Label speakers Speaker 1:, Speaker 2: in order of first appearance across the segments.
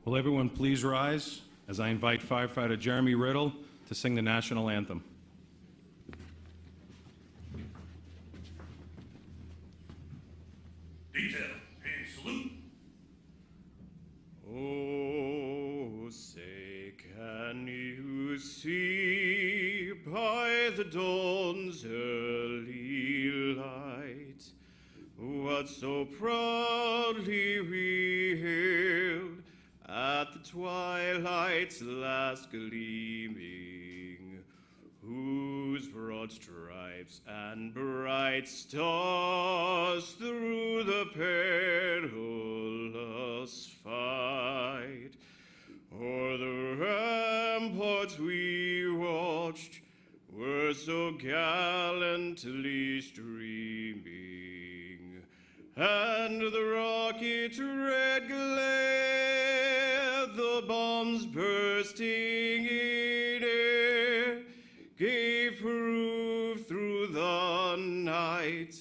Speaker 1: Will everyone please rise as I invite firefighter Jeremy Riddle to sing the National Anthem.
Speaker 2: Detail, hey, salute.
Speaker 3: Oh, say, can you see by the dawn's early light what so proudly we hailed at the twilight's last gleaming, whose broad stripes and bright stars through the perilous fight o'er the ramparts we watched were so gallantly streaming, and the rocket red glare, the bombs bursting in air, gave proof through the night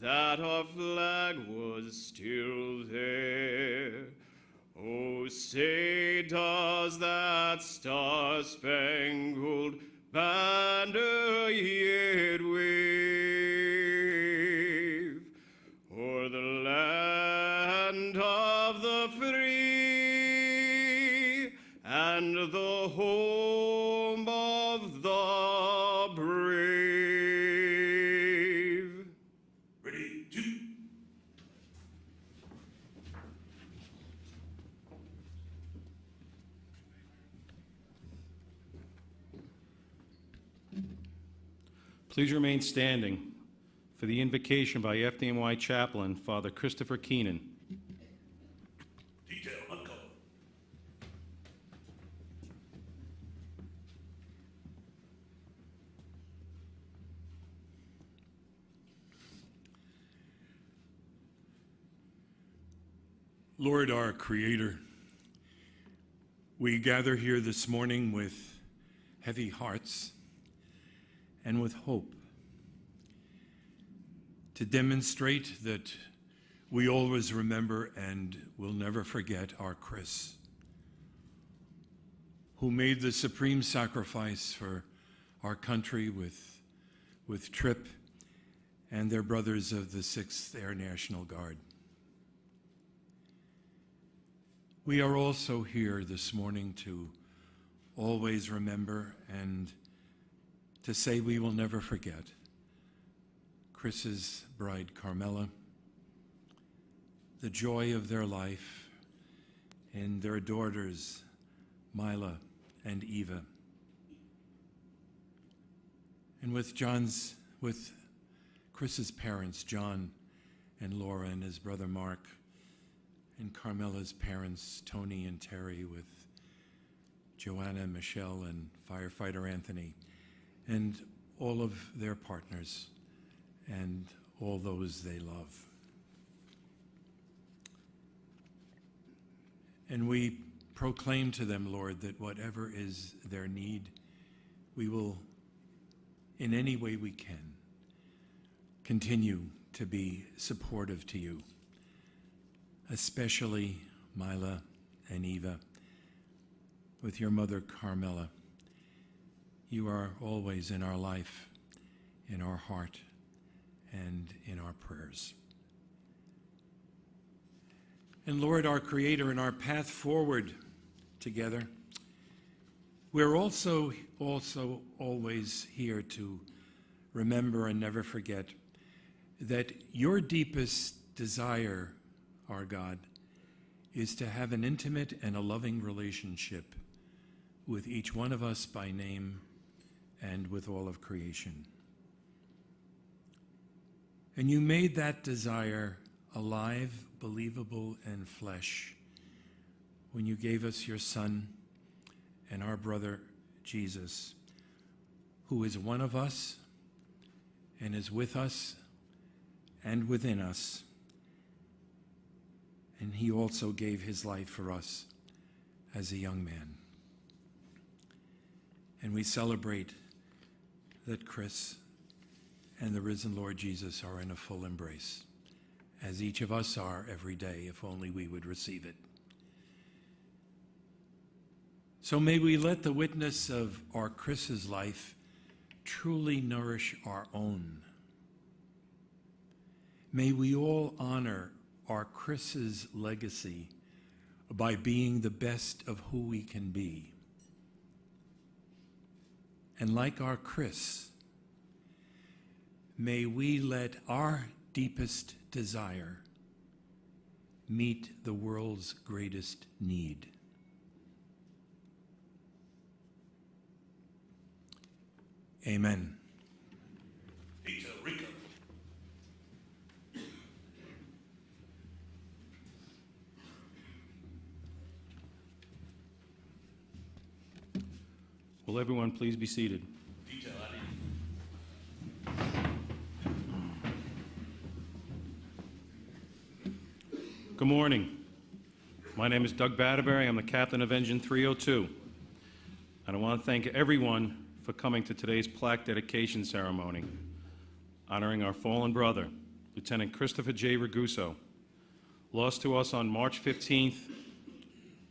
Speaker 3: that our flag was still there. Oh, say, does that star-spangled banner yet wave o'er the land of the free and the home of the brave?
Speaker 2: Ready, two.
Speaker 1: Please remain standing for the invocation by FDNY Chaplain, Father Christopher Keenan.
Speaker 2: Detail, uncover.
Speaker 4: Lord, our Creator, we gather here this morning with heavy hearts and with hope to demonstrate that we always remember and will never forget our Chris, who made the supreme sacrifice for our country with Tripp and their brothers of the 6th Air National Guard. We are also here this morning to always remember and to say we will never forget Chris's bride, Carmela, the joy of their life, and their daughters, Mila and Eva. And with Chris's parents, John and Laura, and his brother Mark, and Carmela's parents, Tony and Terry, with Joanna, Michelle, and firefighter Anthony, and all of their partners, and all those they love. And we proclaim to them, Lord, that whatever is their need, we will, in any way we can, continue to be supportive to you, especially Mila and Eva, with your mother, Carmela. You are always in our life, in our heart, and in our prayers. And Lord, our Creator, in our path forward together, we're also always here to remember and never forget that your deepest desire, our God, is to have an intimate and a loving relationship with each one of us by name and with all of creation. And you made that desire alive, believable, and flesh when you gave us your Son and our brother Jesus, who is one of us and is with us and within us. And he also gave his life for us as a young man. And we celebrate that Chris and the risen Lord Jesus are in a full embrace, as each of us are every day, if only we would receive it. So may we let the witness of our Chris's life truly nourish our own. May we all honor our Chris's legacy by being the best of who we can be. And like our Chris, may we let our deepest desire meet the world's greatest need. Amen.
Speaker 2: Peter Rico.
Speaker 1: Will everyone please be seated?
Speaker 2: Detail
Speaker 1: Good morning. My name is Doug Batterberry. I'm the captain of Engine 302. And I want to thank everyone for coming to today's plaque dedication ceremony, honoring our fallen brother, Lieutenant Christopher J. Raguso, lost to us on March 15th,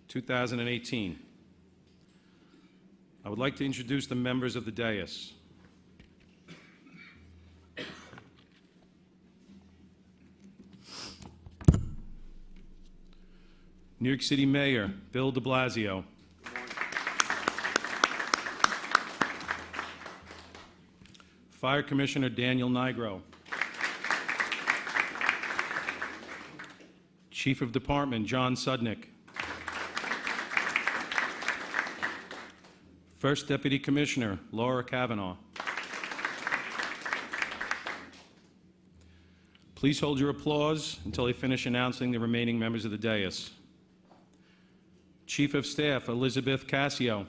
Speaker 1: 2018. I would like to introduce the members of the dais. New York City Mayor Bill Deblasio. Fire Commissioner Daniel Nigro. Chief of Department John Sudnick. First Deputy Commissioner Laura Kavanaugh. Please hold your applause until I finish announcing the remaining members of the dais. Chief of Staff Elizabeth Cassio.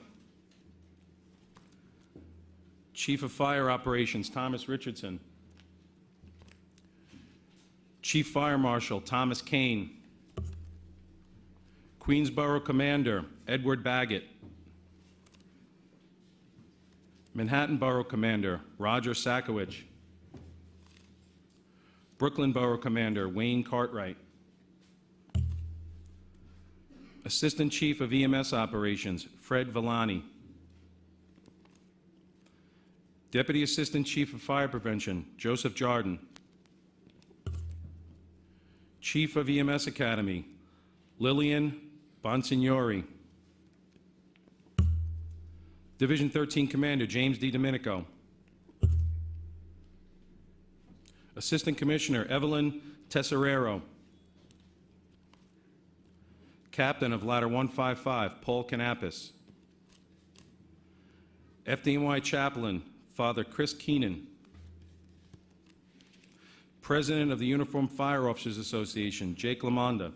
Speaker 1: Chief of Fire Operations Thomas Richardson. Chief Fire Marshal Thomas Kane. Queensborough Commander Edward Baggett. Manhattan Borough Commander Roger Sakowicz. Brooklyn Borough Commander Wayne Cartwright. Assistant Chief of EMS Operations Fred Villani. Deputy Assistant Chief of Fire Prevention Joseph Jardin. Chief of EMS Academy Lillian Bonsignori. Division 13 Commander James D. Domenico. Assistant Commissioner Evelyn Tesserero. Captain of Ladder 155 Paul Canapis. FDNY Chaplain Father Chris Keenan. President of the Uniformed Fire Officers Association Jake Lamonda.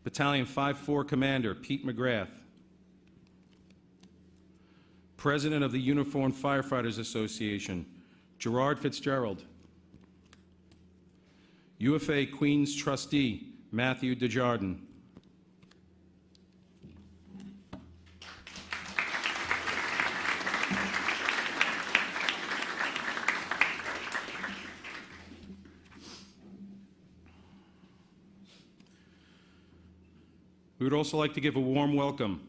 Speaker 1: Battalion 5-4 Commander Pete McGrath. President of the Uniformed Firefighters Association, Gerard Fitzgerald. UFA Queens Trustee, Matthew Desjardins. We would also like to give a warm welcome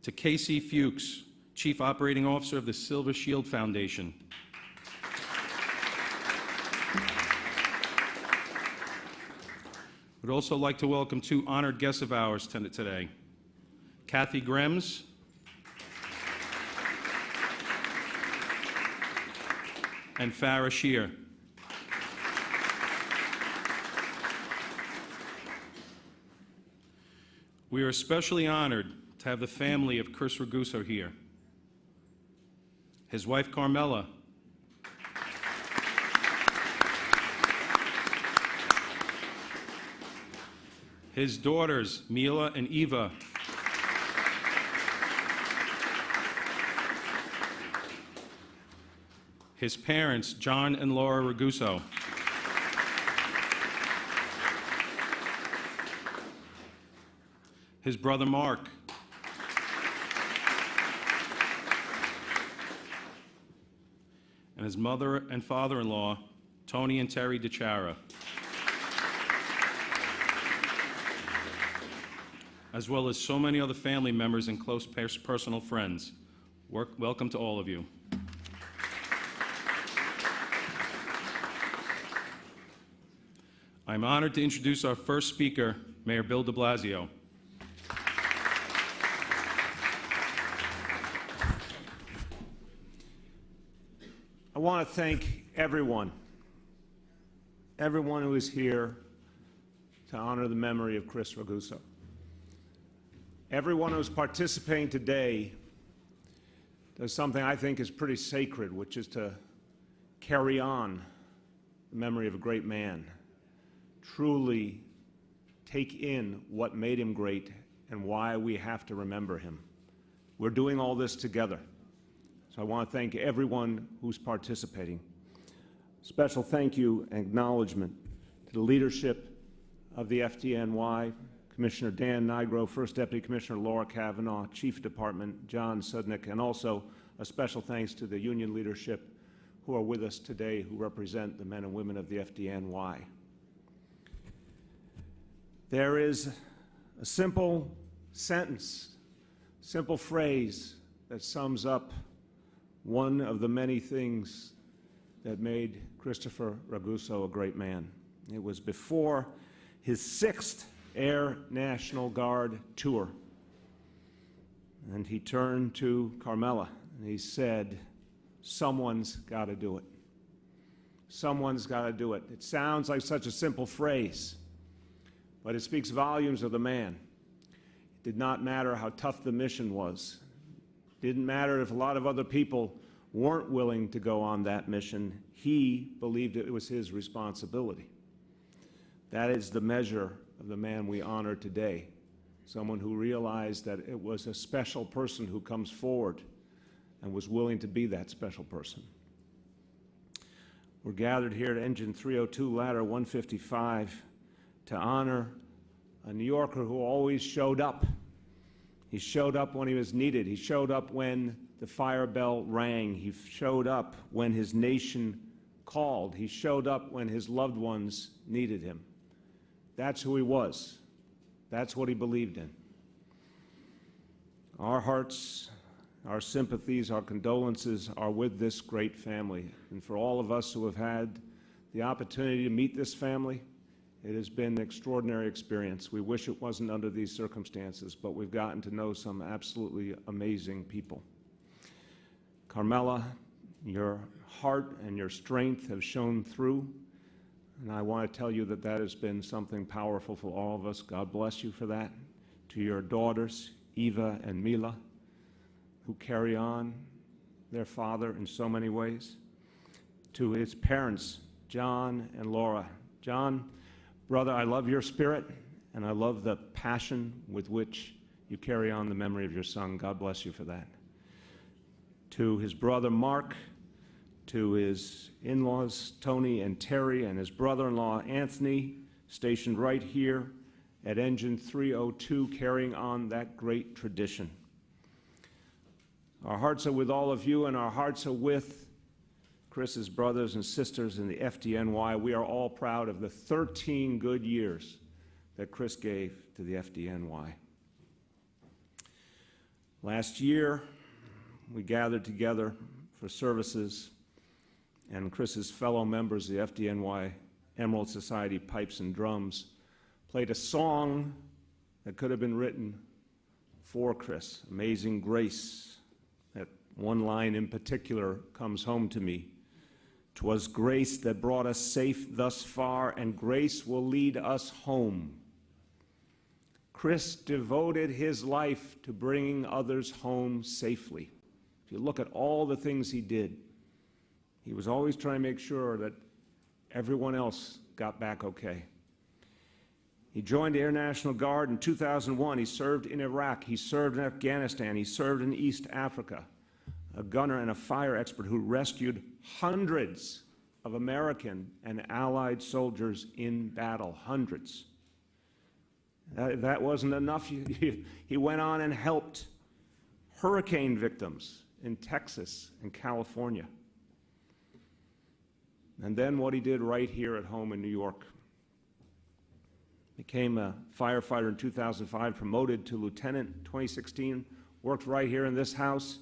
Speaker 1: to Casey Fuchs, Chief Operating Officer of the Silver Shield Foundation. We'd also like to welcome two honored guests of ours today, Kathy Grems and Farah Shear. We are especially honored to have the family of Chris Raguso here. His wife, Carmela. His daughters, Mila and Eva. His parents, John and Laura Raguso. His brother, Mark. And his mother and father-in-law, Tony and Terry DeChara. as well as so many other family members and close personal friends. Welcome to all of you. I'm honored to introduce our first speaker, Mayor Bill Deblasio.
Speaker 5: I want to thank everyone who is here to honor the memory of Chris Raguso. Everyone who's participating today does something I think is pretty sacred, which is to carry on the memory of a great man, truly take in what made him great and why we have to remember him. We're doing all this together. So I want to thank everyone who's participating. Special thank you and acknowledgement to the leadership of the FDNY, Commissioner Dan Nigro, First Deputy Commissioner Laura Kavanaugh, Chief of Department John Sudnick, and also a special thanks to the union leadership who are with us today, who represent the men and women of the FDNY. There is a simple sentence, simple phrase that sums up one of the many things that made Christopher Raguso a great man. It was before his 6th Air National Guard tour. And he turned to Carmela and he said, "Someone's got to do it. Someone's got to do it." It sounds like such a simple phrase, but it speaks volumes of the man. It did not matter how tough the mission was. It didn't matter if a lot of other people weren't willing to go on that mission. He believed it was his responsibility. That is the measure of the man we honor today, someone who realized that it was a special person who comes forward and was willing to be that special person. We're gathered here at Engine 302, Ladder 155, to honor a New Yorker who always showed up. He showed up when he was needed. He showed up when the fire bell rang. He showed up when his nation called. He showed up when his loved ones needed him. That's who he was. That's what he believed in. Our hearts, our sympathies, our condolences are with this great family. And for all of us who have had the opportunity to meet this family, it has been an extraordinary experience. We wish it wasn't under these circumstances, but we've gotten to know some absolutely amazing people. Carmela, your heart and your strength have shown through, and I want to tell you that that has been something powerful for all of us. God bless you for that. To your daughters, Eva and Mila, who carry on their father in so many ways. To his parents, John and Laura. John, brother, I love your spirit, and I love the passion with which you carry on the memory of your son. God bless you for that. To his brother, Mark, to his in-laws, Tony and Terry, and his brother-in-law, Anthony, stationed right here at Engine 302, carrying on that great tradition. Our hearts are with all of you, and our hearts are with Chris's brothers and sisters in the FDNY. We are all proud of the 13 good years that Chris gave to the FDNY. Last year, we gathered together for services, and Chris's fellow members of the FDNY Emerald Society Pipes and Drums played a song that could have been written for Chris, Amazing Grace. That one line in particular comes home to me. 'Twas grace that brought us safe thus far, and grace will lead us home. Chris devoted his life to bringing others home safely. If you look at all the things he did, he was always trying to make sure that everyone else got back okay. He joined the Air National Guard in 2001. He served in Iraq. He served in Afghanistan. He served in East Africa. A gunner and a fire expert who rescued hundreds of American and Allied soldiers in battle, hundreds. That wasn't enough. He went on and helped hurricane victims in Texas and California. And then what he did right here at home in New York. became a firefighter in 2005, promoted to lieutenant in 2016, worked right here in this house,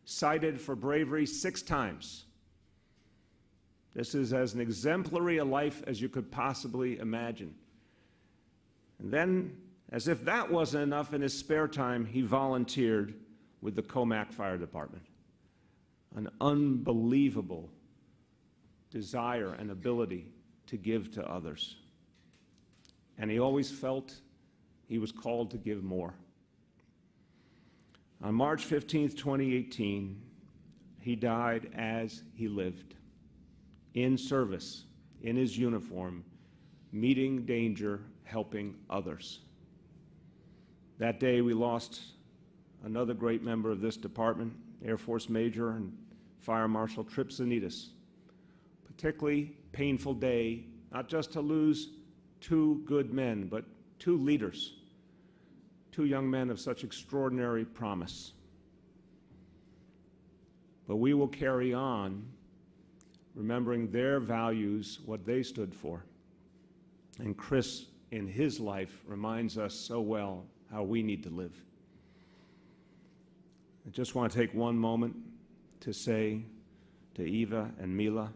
Speaker 5: cited for bravery 6 times. This is as an exemplary a life as you could possibly imagine. And then, as if that wasn't enough, in his spare time, he volunteered with the Comac Fire Department. An unbelievable desire and ability to give to others. And he always felt he was called to give more. On March 15, 2018, he died as he lived, in service, in his uniform, meeting danger, helping others. That day, we lost another great member of this department, Air Force Major and Fire Marshal Trip Zanitas. Particularly painful day, not just to lose 2 good men, but 2 leaders, 2 young men of such extraordinary promise. But we will carry on, remembering their values, what they stood for. And Chris, in his life, reminds us so well how we need to live. I just want to take one moment to say to Eva and Mila,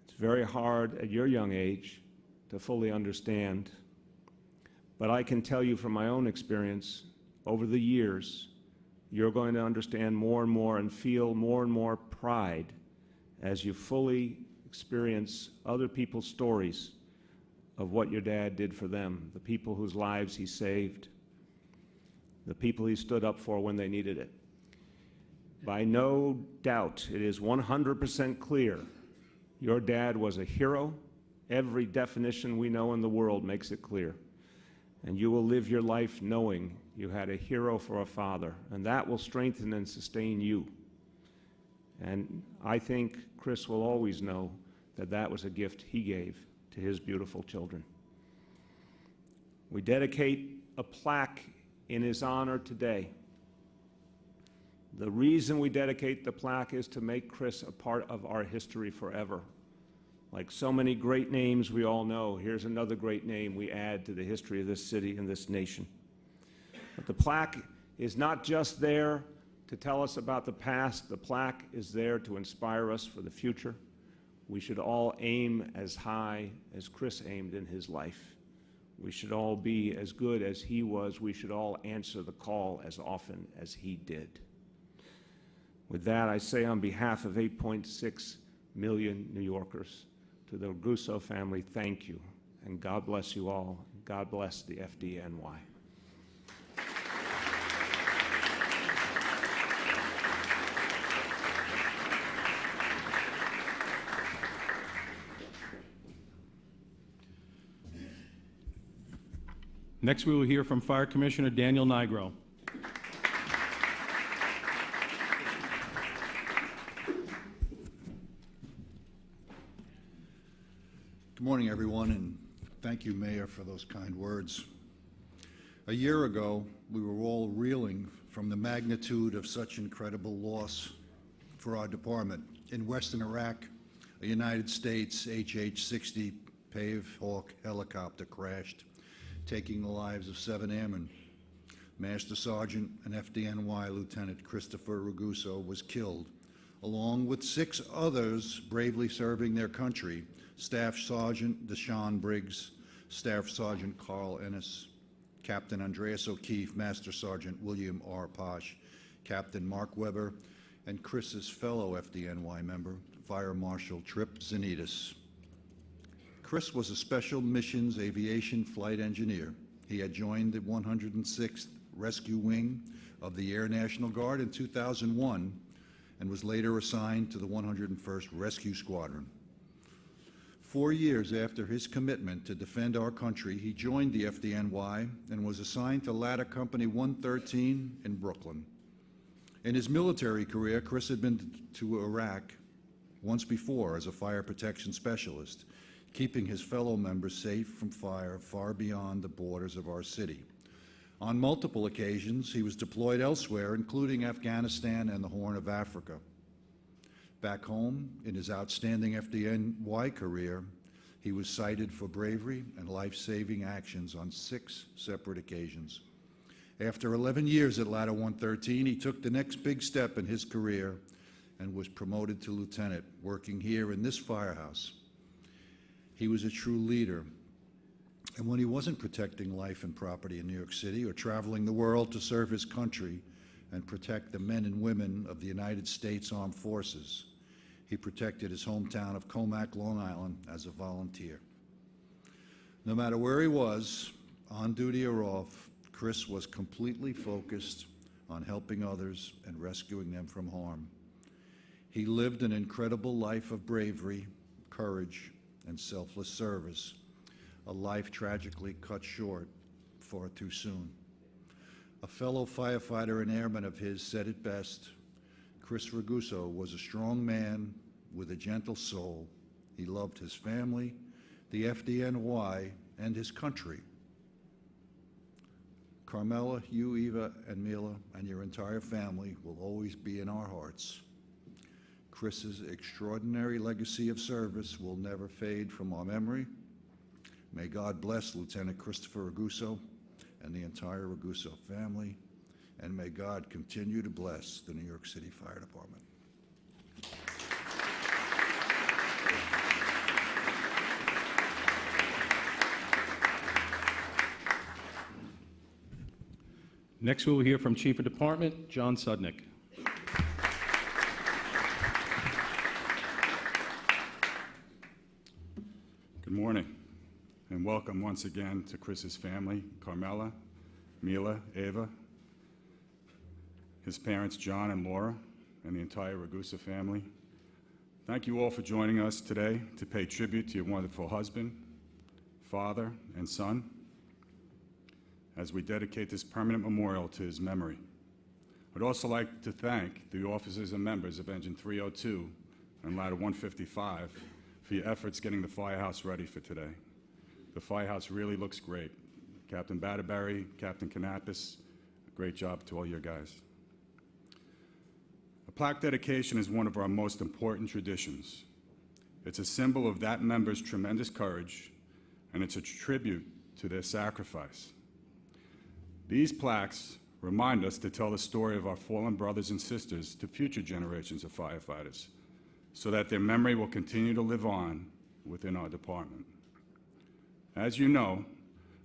Speaker 5: it's very hard at your young age to fully understand, but I can tell you from my own experience, over the years, you're going to understand more and more and feel more and more pride as you fully experience other people's stories of what your dad did for them, the people whose lives he saved, the people he stood up for when they needed it. By no doubt, it is 100% clear your dad was a hero. Every definition we know in the world makes it clear. And you will live your life knowing you had a hero for a father, and that will strengthen and sustain you. And I think Chris will always know that that was a gift he gave to his beautiful children. We dedicate a plaque in his honor today. The reason we dedicate the plaque is to make Chris a part of our history forever. Like so many great names we all know, here's another great name we add to the history of this city and this nation. But the plaque is not just there to tell us about the past. The plaque is there to inspire us for the future. We should all aim as high as Chris aimed in his life. We should all be as good as he was. We should all answer the call as often as he did. With that, I say on behalf of 8.6 million New Yorkers, to the Raguso family, thank you, and God bless you all. God bless the FDNY.
Speaker 1: Next, we will hear from Fire Commissioner Daniel Nigro.
Speaker 6: Good morning, everyone, and thank you, Mayor, for those kind words. A year ago, we were all reeling from the magnitude of such incredible loss for our department. In Western Iraq, a United States HH-60 Pave Hawk helicopter crashed, taking the lives of 7 airmen. Master Sergeant and FDNY Lieutenant Christopher Raguso was killed, along with 6 others bravely serving their country: Staff Sergeant Deshaun Briggs, Staff Sergeant Carl Ennis, Captain Andreas O'Keefe, Master Sergeant William R. Posh, Captain Mark Weber, and Chris's fellow FDNY member, Fire Marshal Trip Zanitas. Chris was a Special Missions Aviation Flight Engineer. He had joined the 106th Rescue Wing of the Air National Guard in 2001 and was later assigned to the 101st Rescue Squadron. 4 years after his commitment to defend our country, he joined the FDNY and was assigned to Ladder Company 113 in Brooklyn. In his military career, Chris had been to Iraq once before as a fire protection specialist, keeping his fellow members safe from fire far beyond the borders of our city. On multiple occasions, he was deployed elsewhere, including Afghanistan and the Horn of Africa. Back home, in his outstanding FDNY career, He was cited for bravery and life-saving actions on 6 separate occasions. After 11 years at Ladder 113, he took the next big step in his career and was promoted to lieutenant, working here in this firehouse. He was a true leader. And when he wasn't protecting life and property in New York City or traveling the world to serve his country and protect the men and women of the United States Armed Forces, he protected his hometown of Comac, Long Island, as a volunteer. No matter where he was, on duty or off, Chris was completely focused on helping others and rescuing them from harm. He lived an incredible life of bravery, courage, and selfless service, a life tragically cut short far too soon. A fellow firefighter and airman of his said it best: Chris Raguso was a strong man with a gentle soul. He loved his family, the FDNY, and his country. Carmela, you, Eva, and Mila, and your entire family will always be in our hearts. Chris's extraordinary legacy of service will never fade from our memory. May God bless Lieutenant Christopher Raguso and the entire Raguso family, and may God continue to bless the New York City Fire Department.
Speaker 1: Next, we will hear from Chief of Department, John Sudnick.
Speaker 7: Good morning, and welcome once again to Chris's family, Carmela, Mila, Eva, his parents, John and Laura, and the entire Ragusa family. Thank you all for joining us today to pay tribute to your wonderful husband, father, and son, as we dedicate this permanent memorial to his memory. I'd also like to thank the officers and members of Engine 302 and Ladder 155 for your efforts getting the firehouse ready for today. The firehouse really looks great. Captain Batterberry, Captain Kanapis, great job to all your guys. A plaque dedication is one of our most important traditions. It's a symbol of that member's tremendous courage, and it's a tribute to their sacrifice. These plaques remind us to tell the story of our fallen brothers and sisters to future generations of firefighters, so that their memory will continue to live on within our department. As you know,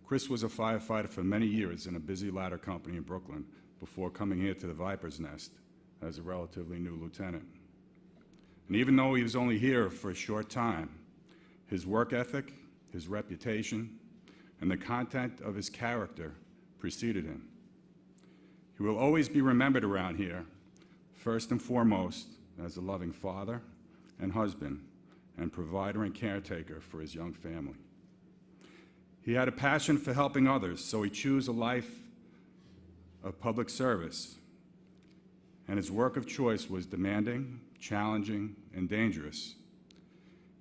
Speaker 7: Chris was a firefighter for many years in a busy ladder company in Brooklyn before coming here to the Viper's Nest as a relatively new lieutenant. And even though he was only here for a short time, his work ethic, his reputation, and the content of his character preceded him. He will always be remembered around here, first and foremost, as a loving father and husband and provider and caretaker for his young family. He had a passion for helping others, so he chose a life of public service, and his work of choice was demanding, challenging, and dangerous.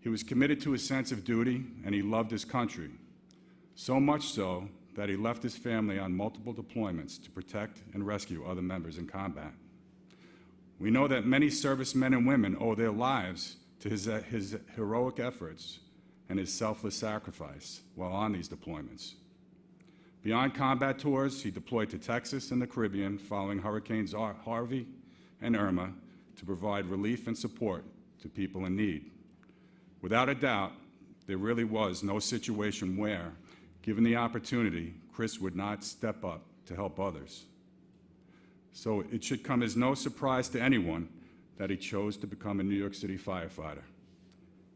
Speaker 7: He was committed to his sense of duty, and he loved his country, so much so that he left his family on multiple deployments to protect and rescue other members in combat. We know that many servicemen and women owe their lives to his heroic efforts and his selfless sacrifice while on these deployments. Beyond combat tours, he deployed to Texas and the Caribbean following Hurricanes Harvey and Irma to provide relief and support to people in need. Without a doubt, there really was no situation where, given the opportunity, Chris would not step up to help others. So it should come as no surprise to anyone that he chose to become a New York City firefighter.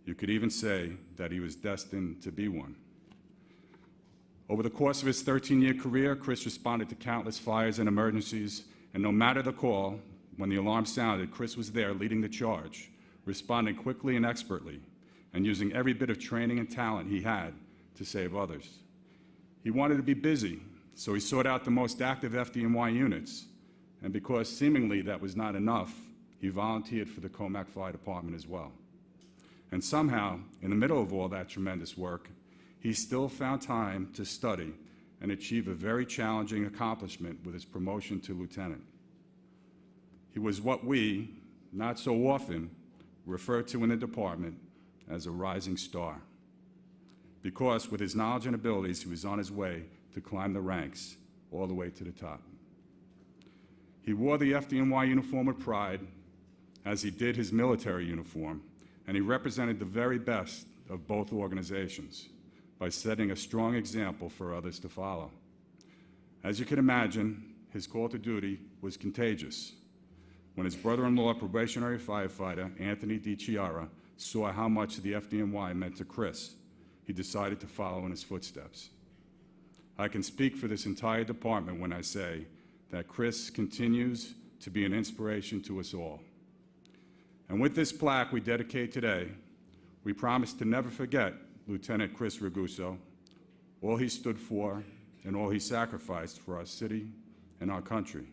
Speaker 7: You could even say that he was destined to be one. Over the course of his 13-year career, Chris responded to countless fires and emergencies, and no matter the call, when the alarm sounded, Chris was there leading the charge, responding quickly and expertly, and using every bit of training and talent he had to save others. He wanted to be busy, so he sought out the most active FDNY units, and because seemingly that was not enough, he volunteered for the Comac Fire Department as well. And somehow, in the middle of all that tremendous work, he still found time to study and achieve a very challenging accomplishment with his promotion to lieutenant. He was what we, not so often, refer to in the department as a rising star. because with his knowledge and abilities, he was on his way to climb the ranks all the way to the top. He wore the FDNY uniform with pride, as he did his military uniform, and he represented the very best of both organizations by setting a strong example for others to follow. As you can imagine, his call to duty was contagious. When his brother-in-law, probationary firefighter Anthony DiChiara, saw how much the FDNY meant to Chris, he decided to follow in his footsteps. I can speak for this entire department when I say that Chris continues to be an inspiration to us all. And with this plaque we dedicate today, we promise to never forget Lieutenant Chris Raguso, all he stood for, and all he sacrificed for our city and our country.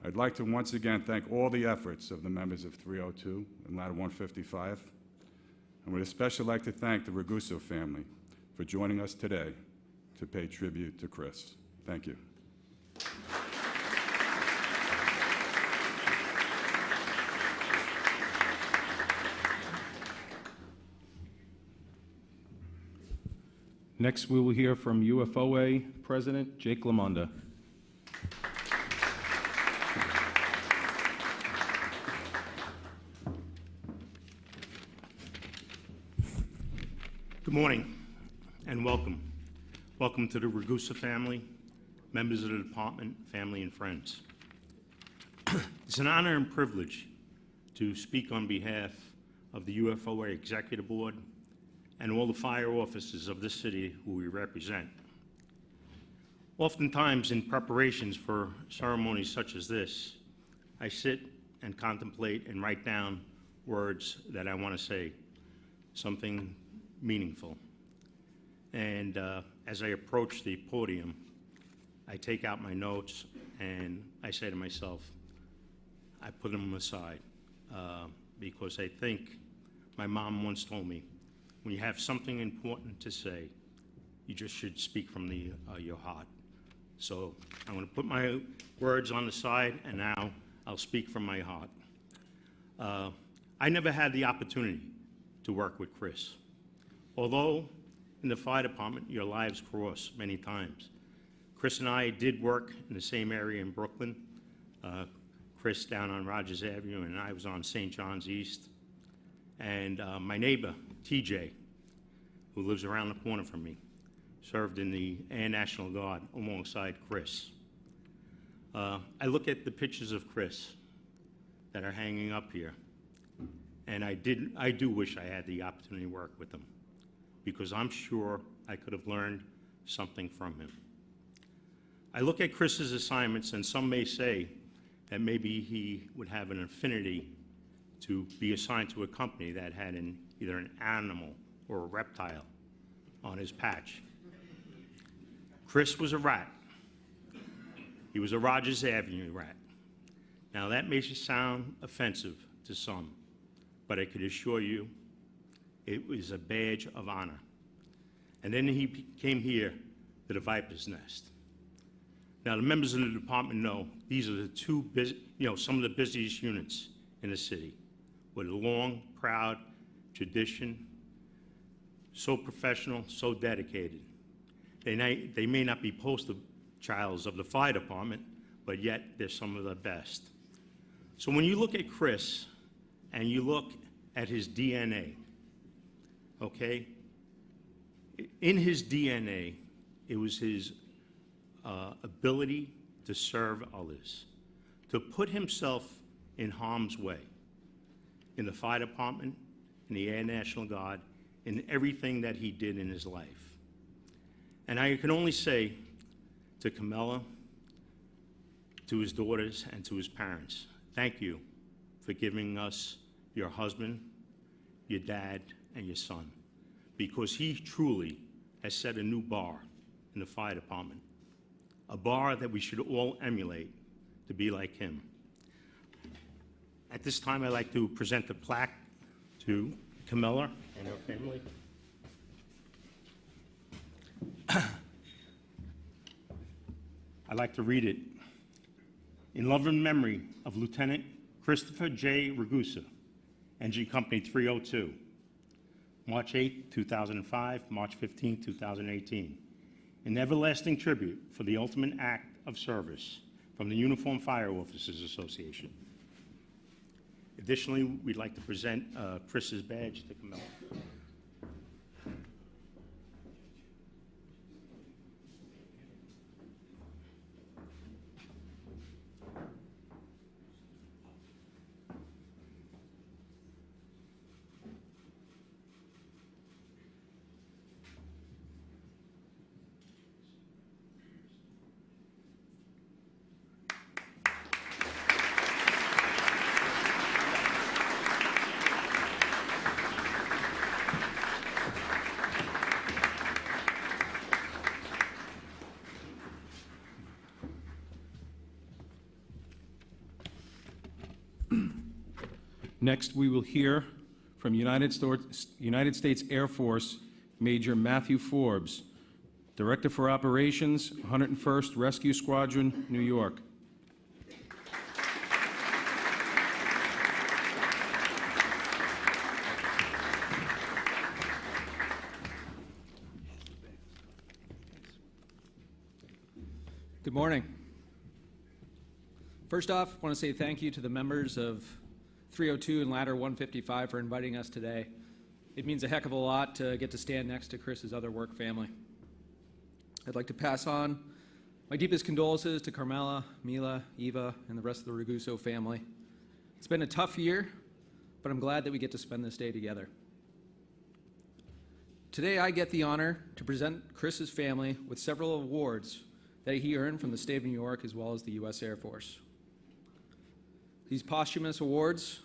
Speaker 7: I'd like to once again thank all the efforts of the members of 302 and Ladder 155, and would especially like to thank the Raguso family for joining us today to pay tribute to Chris. Thank you.
Speaker 1: Next, we will hear from UFOA President Jake LaMonda.
Speaker 8: Good morning and welcome. Welcome to the Raguso family, members of the department, family, and friends. It's an honor and privilege to speak on behalf of the UFOA Executive Board and all the fire officers of this city who we represent. Oftentimes in preparations for ceremonies such as this, I sit and contemplate and write down words that I want to say, something meaningful. And as I approach the podium, I take out my notes and I say to myself, I put them aside because I think my mom once told me, when you have something important to say, you just should speak from your heart. So I'm going to put my words on the side, and now I'll speak from my heart. I never had the opportunity to work with Chris. Although in the fire department, your lives cross many times. Chris and I did work in the same area in Brooklyn. Chris down on Rogers Avenue, and I was on St. John's East. And my neighbor, TJ, who lives around the corner from me, served in the Air National Guard alongside Chris. I look at the pictures of Chris that are hanging up here, and I do wish I had the opportunity to work with him, because I'm sure I could have learned something from him. I look at Chris's assignments, and some may say that maybe he would have an affinity to be assigned to a company that had either an animal or a reptile on his patch. Chris was a rat. He was a Rogers Avenue rat. Now that may sound offensive to some, but I could assure you it was a badge of honor. And then he came here to the Viper's Nest. Now the members of the department know these are the some of the busiest units in the city, with a long, proud tradition, so professional, so dedicated. They may not be poster childs of the fire department, but yet they're some of the best. So when you look at Chris and you look at his DNA, okay, in his DNA, it was his ability to serve others, to put himself in harm's way, in the fire department, in the Air National Guard, in everything that he did in his life. And I can only say to Camilla, to his daughters, and to his parents, thank you for giving us your husband, your dad, and your son, because he truly has set a new bar in the fire department, a bar that we should all emulate to be like him. At this time, I'd like to present the plaque to Camilla and her family. I'd like to read it. In love and memory of Lieutenant Christopher J. Raguso, Engine Company 302. March 8, 2005, March 15, 2018. An everlasting tribute for the ultimate act of service from the Uniformed Fire Officers Association. Additionally, we'd like to present Chris's badge to Camilla.
Speaker 1: Next, we will hear from United States Air Force Major Matthew Forbes, Director for Operations, 101st Rescue Squadron, New York.
Speaker 9: Good morning. First off, I want to say thank you to the members of 302 and Ladder 155 for inviting us today. It means a heck of a lot to get to stand next to Chris's other work family. I'd like to pass on my deepest condolences to Carmela, Mila, Eva, and the rest of the Raguso family. It's been a tough year, but I'm glad that we get to spend this day together. Today, I get the honor to present Chris's family with several awards that he earned from the state of New York as well as the U.S. Air Force. These posthumous awards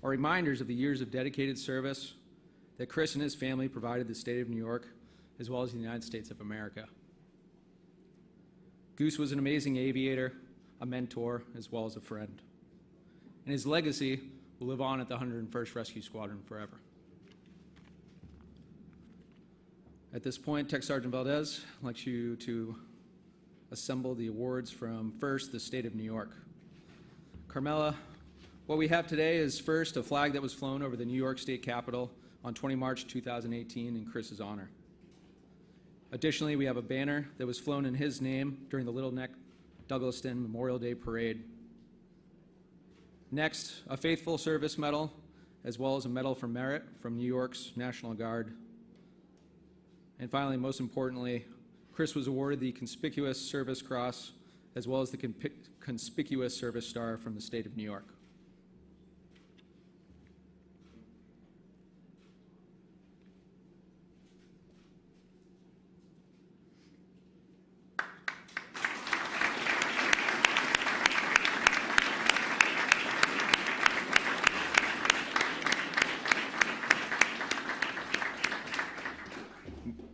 Speaker 9: are reminders of the years of dedicated service that Chris and his family provided the state of New York as well as the United States of America. Goose was an amazing aviator, a mentor, as well as a friend. And his legacy will live on at the 101st Rescue Squadron forever. At this point, Tech Sergeant Valdez, I'd like you to assemble the awards from first, the state of New York. Carmela, what we have today is first a flag that was flown over the New York State Capitol on 20 March 2018 in Chris's honor. Additionally, we have a banner that was flown in his name during the Little Neck Douglaston Memorial Day Parade. Next, a Faithful Service Medal, as well as a Medal for Merit from New York's National Guard. And finally, most importantly, Chris was awarded the Conspicuous Service Cross, as well as the Conspicuous Service Star from the state of New York.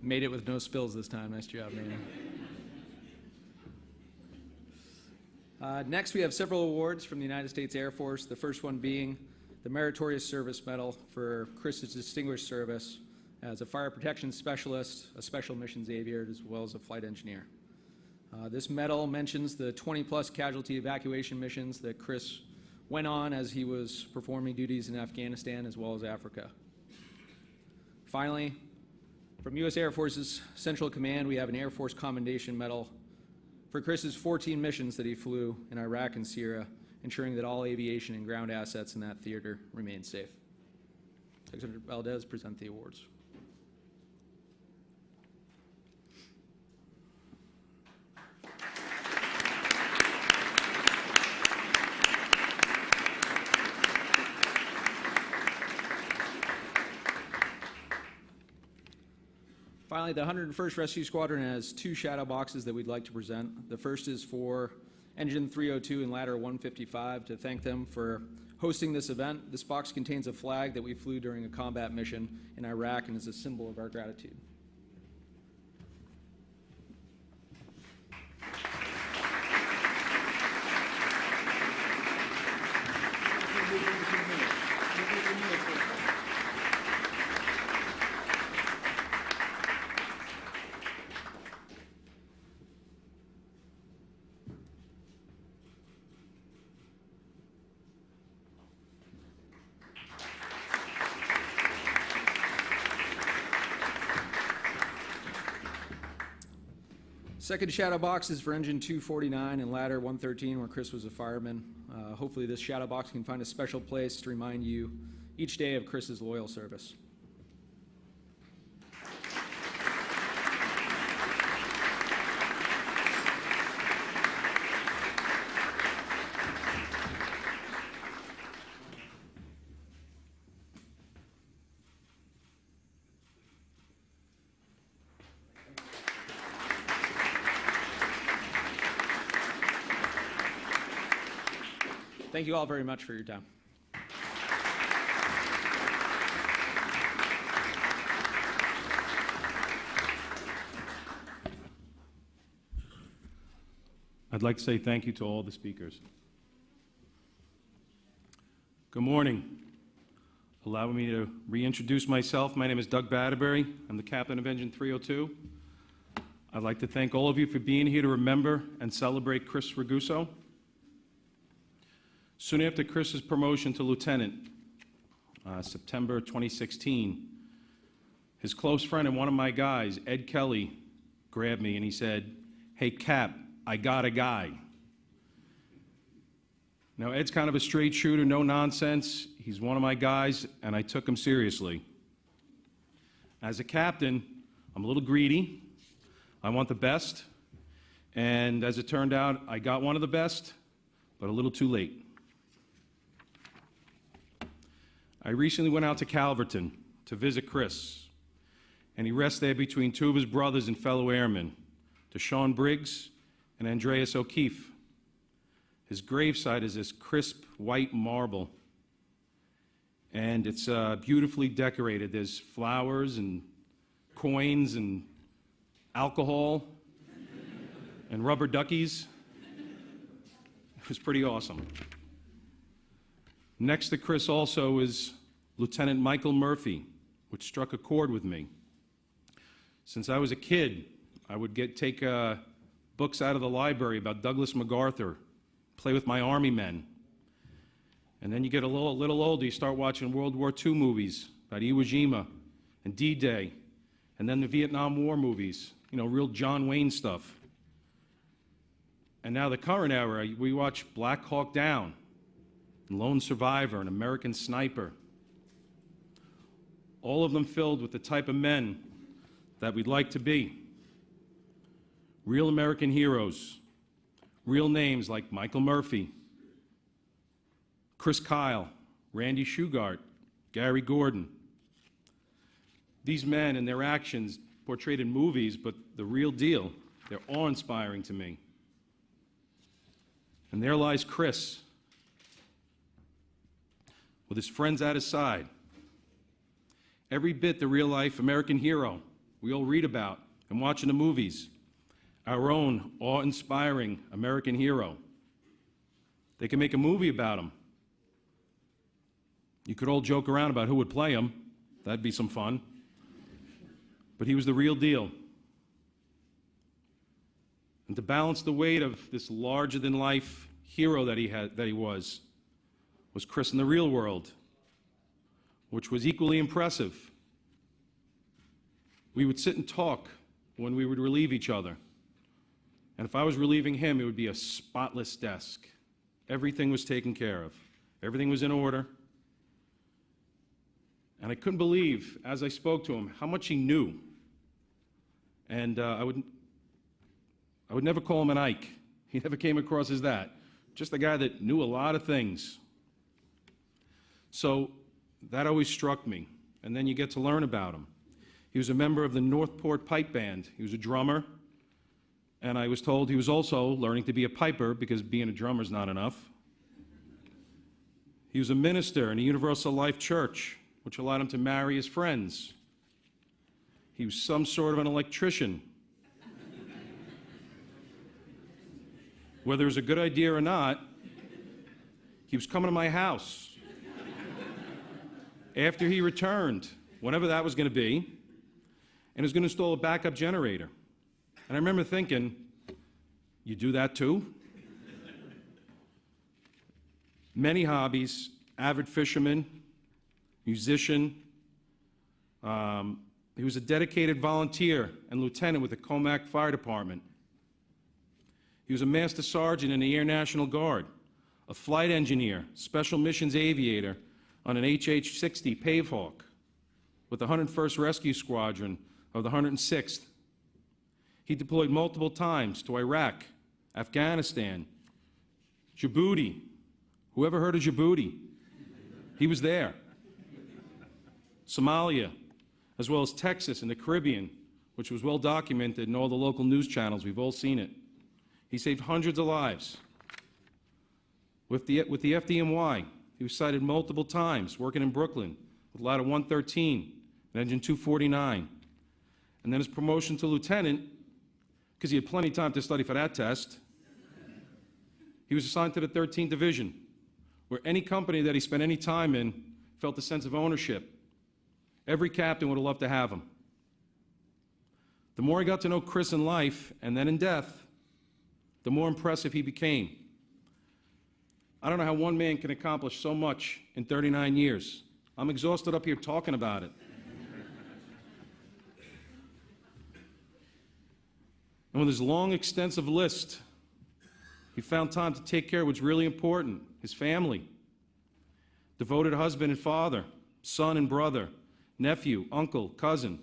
Speaker 9: Made it with no spills this time. Nice job, man. Next, we have several awards from the United States Air Force, the first one being the Meritorious Service Medal for Chris's distinguished service as a fire protection specialist, a special missions aviator, as well as a flight engineer. This medal mentions the 20-plus casualty evacuation missions that Chris went on as he was performing duties in Afghanistan as well as Africa. Finally, from U.S. Air Force's Central Command, we have an Air Force Commendation Medal for Chris's 14 missions that he flew in Iraq and Syria, ensuring that all aviation and ground assets in that theater remain safe. Secretary Valdez, present the awards. Finally, the 101st Rescue Squadron has two shadow boxes that we'd like to present. The first is for Engine 302 and Ladder 155 to thank them for hosting this event. This box contains a flag that we flew during a combat mission in Iraq and is a symbol of our gratitude. Second shadow box is for engine 249 and ladder 113, where Chris was a fireman. Hopefully this shadow box can find a special place to remind you each day of Chris's loyal service. Thank you all very much for your time.
Speaker 1: I'd like to say thank you to all the speakers. Good morning. Allow me to reintroduce myself. My name is Doug Batterbury. I'm the captain of Engine 302. I'd like to thank all of you for being here to remember and celebrate Chris Raguso. Soon after Chris's promotion to lieutenant, September 2016, his close friend and one of my guys, Ed Kelly, grabbed me and he said, "Hey, Cap, I got a guy." Now, Ed's kind of a straight shooter, no nonsense. He's one of my guys, and I took him seriously. As a captain, I'm a little greedy. I want the best. And as it turned out, I got one of the best, but a little too late. I recently went out to Calverton to visit Chris, and he rests there between two of his brothers and fellow airmen, Deshaun Briggs and Andreas O'Keefe. His gravesite is this crisp white marble, and it's beautifully decorated. There's flowers and coins and alcohol and rubber duckies. It was pretty awesome. Next to Chris also is Lieutenant Michael Murphy, which struck a chord with me. Since I was a kid, I would take books out of the library about Douglas MacArthur, play with my Army men. And then you get a little older, you start watching World War II movies about Iwo Jima and D-Day, and then the Vietnam War movies, you know, real John Wayne stuff. And now the current era, we watch Black Hawk Down, Lone Survivor, and American Sniper. All of them filled with the type of men that we'd like to be. Real American heroes. Real names like Michael Murphy, Chris Kyle, Randy Shugart, Gary Gordon. These men and their actions portrayed in movies, but the real deal, they're awe-inspiring to me. And there lies Chris, with his friends at his side. Every bit the real-life American hero we all read about and watch in the movies. Our own awe-inspiring American hero. They can make a movie about him. You could all joke around about who would play him. That'd be some fun. But he was the real deal. And to balance the weight of this larger-than-life hero that he was Chris in the real world, which was equally impressive. We would sit and talk when we would relieve each other. And if I was relieving him, it would be a spotless desk. Everything was taken care of. Everything was in order. And I couldn't believe, as I spoke to him, how much he knew. And I would never call him an Ike. He never came across as that. Just a guy that knew a lot of things. So that always struck me. And then you get to learn about him. He was a member of the Northport Pipe Band. He was a drummer. And I was told he was also learning to be a piper because being a drummer is not enough. He was a minister in a Universal Life Church, which allowed him to marry his friends. He was some sort of an electrician. Whether it was a good idea or not, he was coming to my house after he returned, whenever that was going to be, and was going to install a backup generator. And I remember thinking, you do that too? Many hobbies, avid fisherman, musician. He was a dedicated volunteer and lieutenant with the Comac Fire Department. He was a master sergeant in the Air National Guard, a flight engineer, special missions aviator on an HH-60 Pavehawk with the 101st Rescue Squadron of the 106th. He deployed multiple times to Iraq, Afghanistan, Djibouti. Whoever heard of Djibouti? He was there. Somalia, as well as Texas and the Caribbean, which was well documented in all the local news channels. We've all seen it. He saved hundreds of lives. With the FDNY, he was cited multiple times, working in Brooklyn with Ladder 113 and Engine 249. And then his promotion to lieutenant, because he had plenty of time to study for that test, he was assigned to the 13th Division, where any company that he spent any time in felt a sense of ownership. Every captain would have loved to have him. The more I got to know Chris in life and then in death, the more impressive he became. I don't know how one man can accomplish so much in 39 years. I'm exhausted up here talking about it. And with his long, extensive list, he found time to take care of what's really important, his family. Devoted husband and father, son and brother, nephew, uncle, cousin.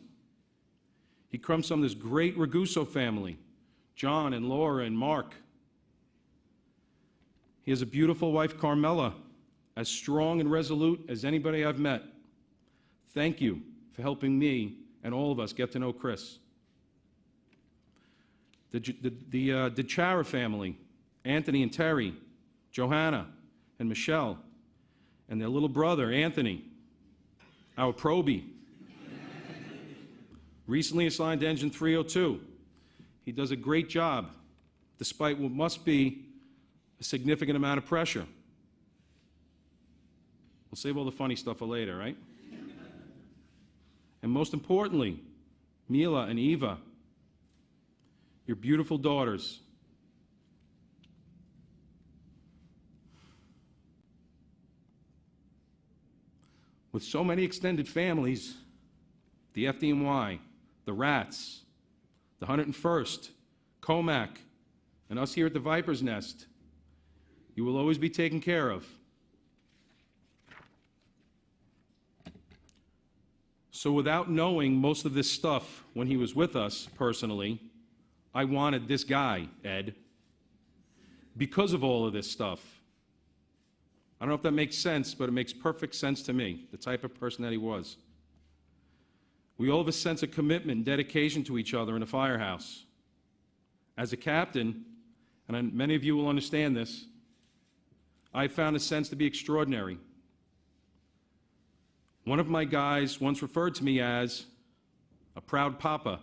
Speaker 1: He comes from this great Raguso family, John and Laura and Mark. He has a beautiful wife, Carmela, as strong and resolute as anybody I've met. Thank you for helping me and all of us get to know Chris. The DeChara family, Anthony and Terry, Johanna and Michelle, and their little brother, Anthony, our Proby, recently assigned to Engine 302. He does a great job, despite what must be a significant amount of pressure. We'll save all the funny stuff for later, right? And most importantly, Mila and Eva, your beautiful daughters. With so many extended families, the FDNY, the Rats, the 101st, Comac, and us here at the Viper's Nest, you will always be taken care of. So without knowing most of this stuff when he was with us personally, I wanted this guy, Ed, because of all of this stuff. I don't know if that makes sense, but it makes perfect sense to me, the type of person that he was. We all have a sense of commitment and dedication to each other in the firehouse. As a captain, and many of you will understand this, I found a sense to be extraordinary. One of my guys once referred to me as a proud papa,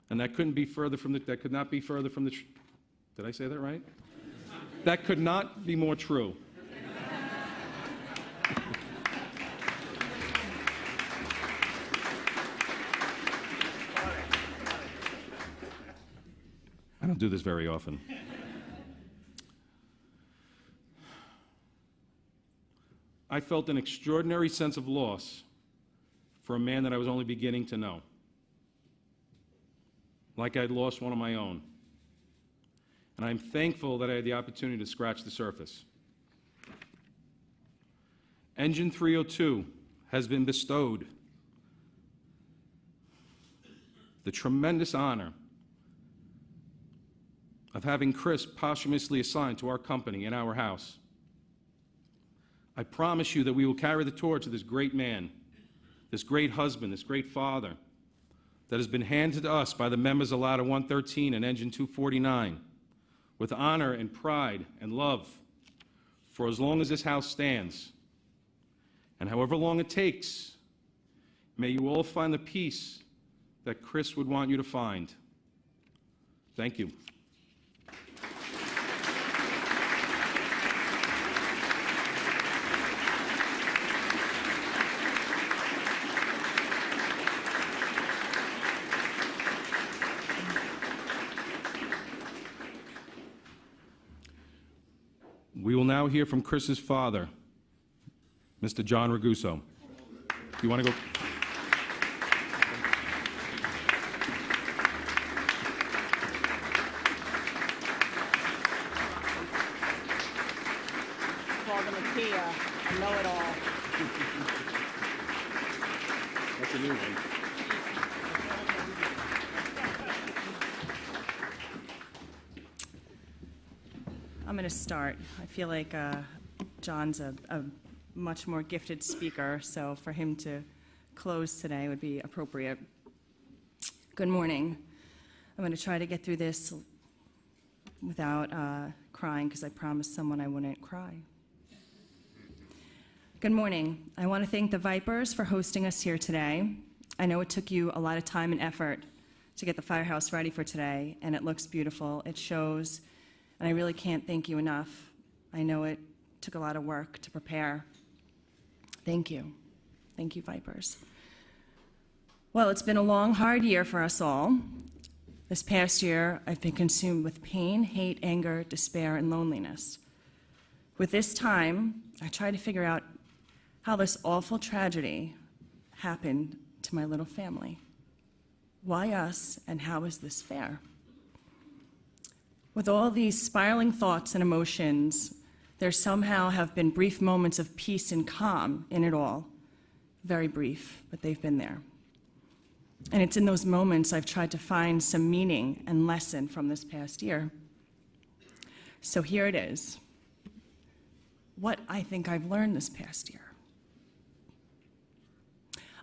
Speaker 1: and that couldn't be further from the, that could not be further from the, did I say that right? That could not be more true. I don't do this very often. I felt an extraordinary sense of loss for a man that I was only beginning to know, like I'd lost one of my own. And I'm thankful that I had the opportunity to scratch the surface. Engine 302 has been bestowed the tremendous honor of having Chris posthumously assigned to our company in our house. I promise you that we will carry the torch of this great man, this great husband, this great father that has been handed to us by the members of Ladder 113 and Engine 249 with honor and pride and love for as long as this house stands. And however long it takes, may you all find the peace that Chris would want you to find. Thank you. We will now hear from Chris's father, Mr. John Raguso. Do you want to go?
Speaker 10: Know-it-all.
Speaker 1: That's a new one.
Speaker 10: I'm going to start. I feel like John's a much more gifted speaker, so for him to close today would be appropriate. Good morning. I'm going to try to get through this without crying, because I promised someone I wouldn't cry. Good morning. I want to thank the Vipers for hosting us here today. I know it took you a lot of time and effort to get the firehouse ready for today, and it looks beautiful. It shows, and I really can't thank you enough. I know it took a lot of work to prepare. Thank you. Thank you, Vipers. Well, it's been a long, hard year for us all. This past year, I've been consumed with pain, hate, anger, despair, and loneliness. With this time, I tried to figure out how this awful tragedy happened to my little family. Why us, and how is this fair? With all these spiraling thoughts and emotions, there somehow have been brief moments of peace and calm in it all. Very brief, but they've been there. And it's in those moments I've tried to find some meaning and lesson from this past year. So here it is. What I think I've learned this past year.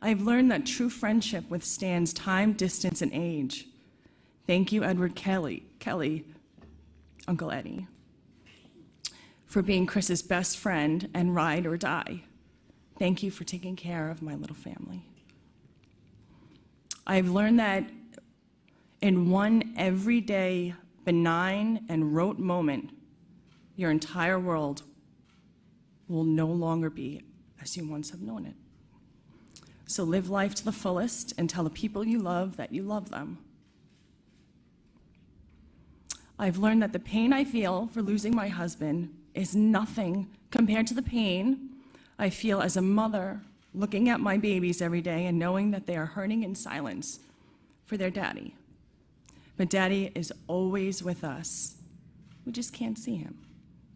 Speaker 10: I've learned that true friendship withstands time, distance, and age. Thank you, Edward Kelly, Uncle Eddie, for being Chris's best friend and ride or die. Thank you for taking care of my little family. I've learned that in one everyday, benign, and rote moment, your entire world will no longer be as you once have known it. So live life to the fullest and tell the people you love that you love them. I've learned that the pain I feel for losing my husband is nothing compared to the pain I feel as a mother looking at my babies every day and knowing that they are hurting in silence for their daddy. But Daddy is always with us. We just can't see him,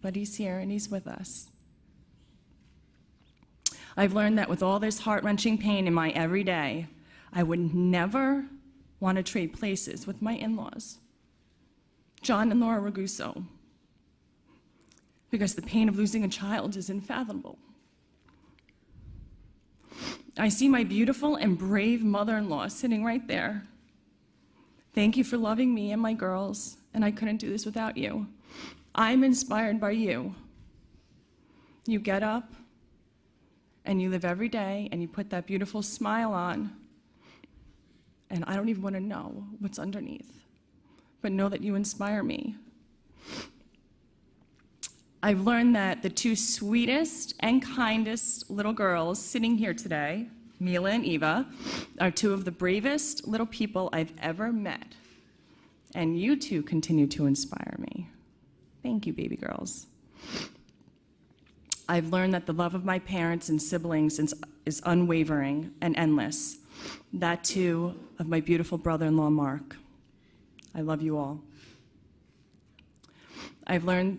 Speaker 10: but he's here and he's with us. I've learned that with all this heart-wrenching pain in my everyday, I would never want to trade places with my in-laws, John and Laura Raguso, because the pain of losing a child is unfathomable. I see my beautiful and brave mother-in-law sitting right there. Thank you for loving me and my girls, and I couldn't do this without you. I'm inspired by you. You get up, and you live every day, and you put that beautiful smile on, and I don't even want to know what's underneath, but know that you inspire me. I've learned that the two sweetest and kindest little girls sitting here today, Mila and Eva, are two of the bravest little people I've ever met, and you two continue to inspire me. Thank you, baby girls. I've learned that the love of my parents and siblings is unwavering and endless. That too of my beautiful brother-in-law, Mark. I love you all. I've learned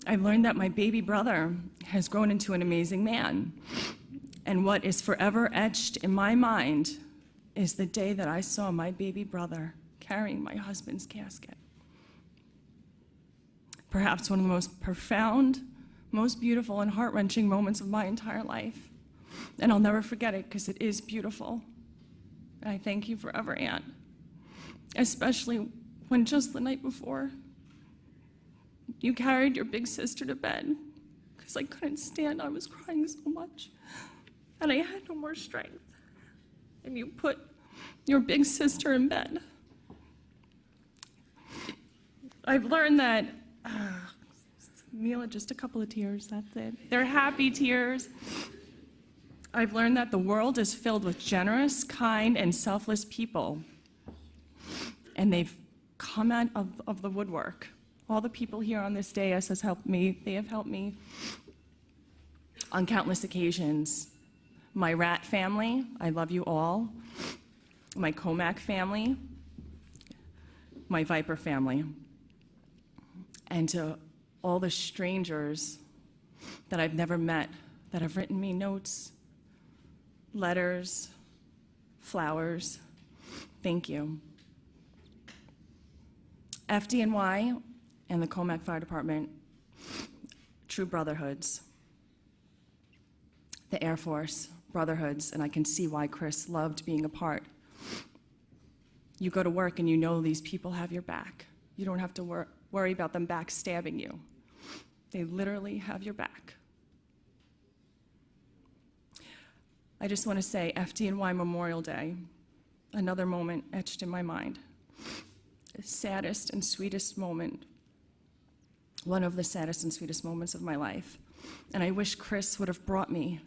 Speaker 10: that my baby brother has grown into an amazing man. And what is forever etched in my mind is the day that I saw my baby brother carrying my husband's casket. Perhaps one of the most profound, most beautiful, and heart-wrenching moments of my entire life. And I'll never forget it because it is beautiful. And I thank you forever, Aunt. Especially when just the night before, you carried your big sister to bed because I couldn't stand. I was crying so much. And I had no more strength. And you put your big sister in bed. I've learned that Mila, just a couple of tears, that's it. They're happy tears. I've learned that the world is filled with generous, kind, and selfless people. And they've come out of the woodwork. All the people here on this dais has helped me. They have helped me on countless occasions. My Rat family, I love you all. My Comac family, my Viper family. and to all the strangers that I've never met that have written me notes, letters, flowers. Thank you. FDNY and the Comac Fire Department, true brotherhoods. The Air Force, brotherhoods, and I can see why Chris loved being a part. You go to work and you know these people have your back. You don't have to worry about them backstabbing you. They literally have your back. I just want to say FDNY Memorial Day, another moment etched in my mind. The saddest and sweetest moment, one of the saddest and sweetest moments of my life. And I wish Chris would have brought me.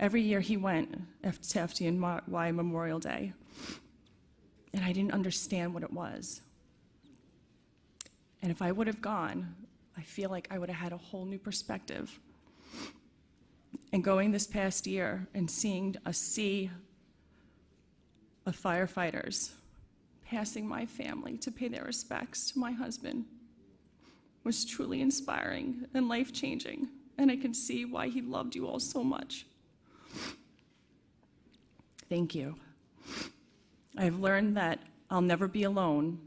Speaker 10: Every year he went to FDNY Memorial Day, and I didn't understand what it was. And if I would have gone, I feel like I would have had a whole new perspective. And going this past year and seeing a sea of firefighters passing my family to pay their respects to my husband was truly inspiring and life-changing, and I can see why he loved you all so much. Thank you. I've learned that I'll never be alone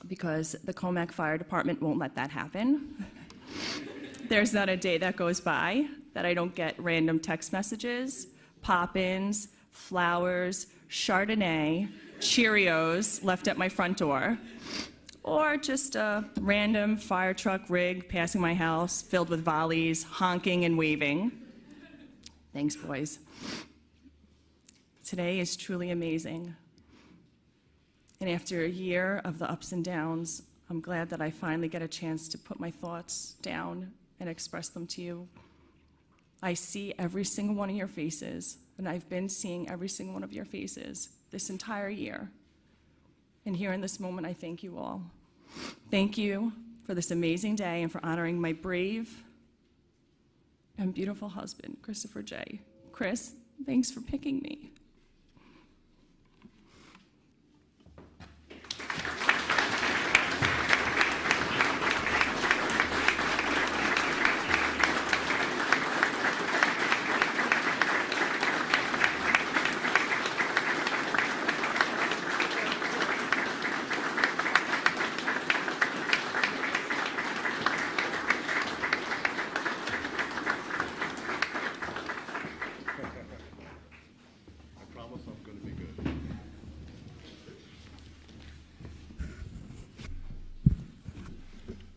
Speaker 10: because the Comac Fire Department won't let that happen. There's not a day that goes by that I don't get random text messages, pop-ins, flowers, Chardonnay, Cheerios left at my front door, or just a random fire truck rig passing my house filled with volleys, honking and waving. Thanks, boys. Today is truly amazing. And after a year of the ups and downs, I'm glad that I finally get a chance to put my thoughts down and express them to you. I see every single one of your faces, and I've been seeing every single one of your faces this entire year. And here in this moment, I thank you all. Thank you for this amazing day and for honoring my brave and beautiful husband, Christopher J. Chris, thanks for picking me.